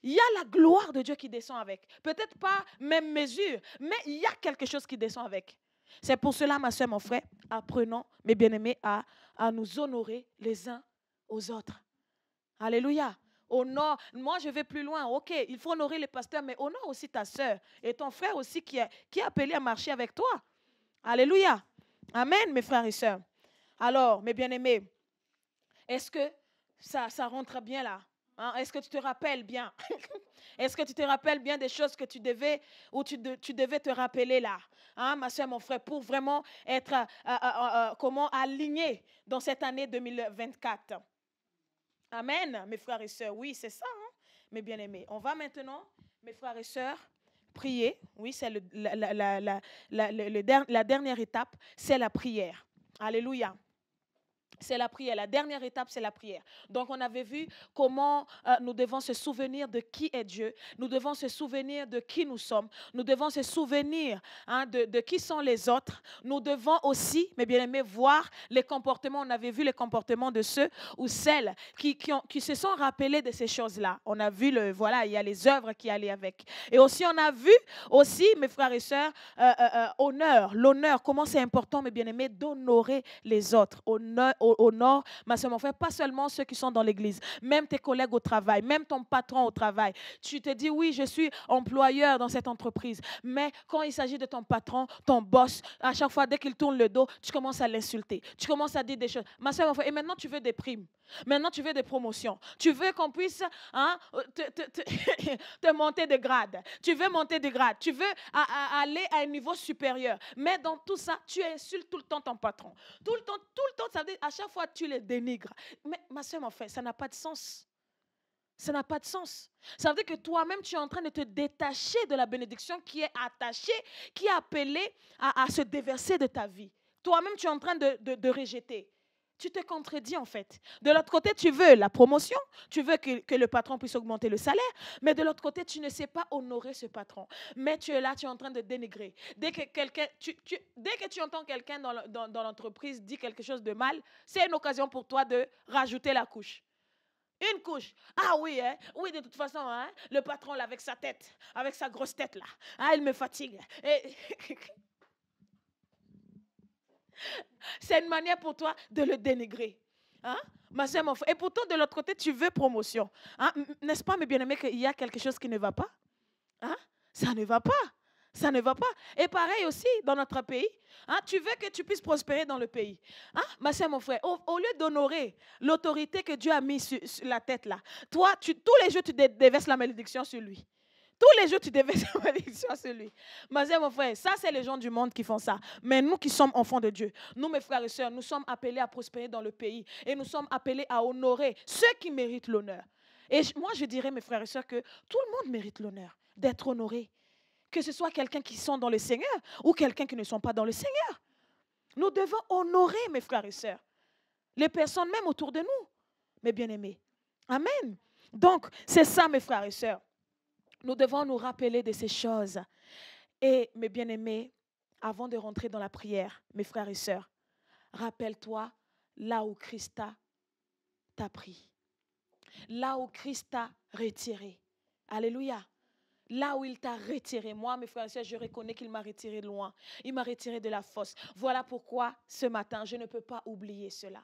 Il y a la gloire de Dieu qui descend avec. Peut-être pas même mesure, mais il y a quelque chose qui descend avec. C'est pour cela, ma soeur, mon frère, apprenons, mes bien-aimés, à nous honorer les uns aux autres. Alléluia. Honore. Moi, je vais plus loin. OK, il faut honorer les pasteurs, mais honore aussi ta soeur et ton frère aussi qui est appelé à marcher avec toi. Alléluia. Amen, mes frères et sœurs. Alors, mes bien-aimés, est-ce que ça rentre bien là? Est-ce que tu te rappelles bien? Est-ce que tu te rappelles bien des choses que tu devais ou tu devais te rappeler là? Ma soeur, mon frère, pour vraiment être comment aligné dans cette année 2024. Amen, mes frères et sœurs. Oui, c'est ça, mes bien-aimés. On va maintenant, mes frères et sœurs, prier. Oui, c'est la dernière étape, c'est la prière. Alléluia. C'est la prière. La dernière étape, c'est la prière. Donc, on avait vu comment nous devons se souvenir de qui est Dieu. Nous devons se souvenir de qui nous sommes. Nous devons se souvenir de qui sont les autres. Nous devons aussi, mes bien-aimés, voir les comportements. On avait vu les comportements de ceux ou celles qui se sont rappelés de ces choses-là. On a vu, il y a les œuvres qui allaient avec. Et aussi, on a vu aussi, mes frères et sœurs, l'honneur, comment c'est important, mes bien-aimés, d'honorer les autres. Honore, ma soeur, mon frère, pas seulement ceux qui sont dans l'église, même tes collègues au travail, même ton patron au travail. Tu te dis, oui, je suis employeur dans cette entreprise, mais quand il s'agit de ton patron, ton boss, à chaque fois, dès qu'il tourne le dos, tu commences à l'insulter. Tu commences à dire des choses. Ma soeur, mon frère, et maintenant, tu veux des primes. Maintenant, tu veux des promotions. Tu veux qu'on puisse te monter de grade. Tu veux monter de grade. Tu veux aller à un niveau supérieur. Mais dans tout ça, tu insultes tout le temps ton patron. Tout le temps, ça veut dire à chaque fois, tu les dénigres. Mais ma soeur, mon frère, ça n'a pas de sens. Ça n'a pas de sens. Ça veut dire que toi-même, tu es en train de te détacher de la bénédiction qui est attachée, qui est appelée à se déverser de ta vie. Toi-même, tu es en train de rejeter. Tu te contredis en fait. De l'autre côté, tu veux la promotion, tu veux que le patron puisse augmenter le salaire, mais de l'autre côté, tu ne sais pas honorer ce patron. Mais tu es là, tu es en train de dénigrer. Dès que tu entends quelqu'un dans l'entreprise dire quelque chose de mal, c'est une occasion pour toi de rajouter la couche. Une couche. Ah oui, oui, de toute façon, le patron là, avec sa tête, avec sa grosse tête là, il me fatigue. C'est une manière pour toi de le dénigrer. Hein? Ma soeur, mon frère. Et pourtant, de l'autre côté, tu veux promotion. Hein? N'est-ce pas, mes bien-aimés, qu'il y a quelque chose qui ne va pas? Hein? Ça ne va pas. Ça ne va pas. Et pareil aussi dans notre pays. Hein, tu veux que tu puisses prospérer dans le pays. Hein, ma soeur, mon frère, au lieu d'honorer l'autorité que Dieu a mise sur la tête là, toi, tous les jours, tu déverses la malédiction sur lui. Tous les jours, tu déverses la malédiction sur lui. Ma soeur, mon frère, ça, c'est les gens du monde qui font ça. Mais nous qui sommes enfants de Dieu, nous, mes frères et sœurs, nous sommes appelés à prospérer dans le pays. Et nous sommes appelés à honorer ceux qui méritent l'honneur. Et moi, je dirais, mes frères et sœurs, que tout le monde mérite l'honneur d'être honoré. Que ce soit quelqu'un qui sont dans le Seigneur ou quelqu'un qui ne sont pas dans le Seigneur. Nous devons honorer, mes frères et sœurs, les personnes même autour de nous, mes bien-aimés. Amen. Donc, c'est ça, mes frères et sœurs. Nous devons nous rappeler de ces choses. Et, mes bien-aimés, avant de rentrer dans la prière, mes frères et sœurs, rappelle-toi là où Christ t'a pris. Là où Christ t'a retiré. Alléluia. Là où il t'a retiré. Moi, mes frères et sœurs, je reconnais qu'il m'a retiré de loin. Il m'a retiré de la fosse. Voilà pourquoi, ce matin, je ne peux pas oublier cela.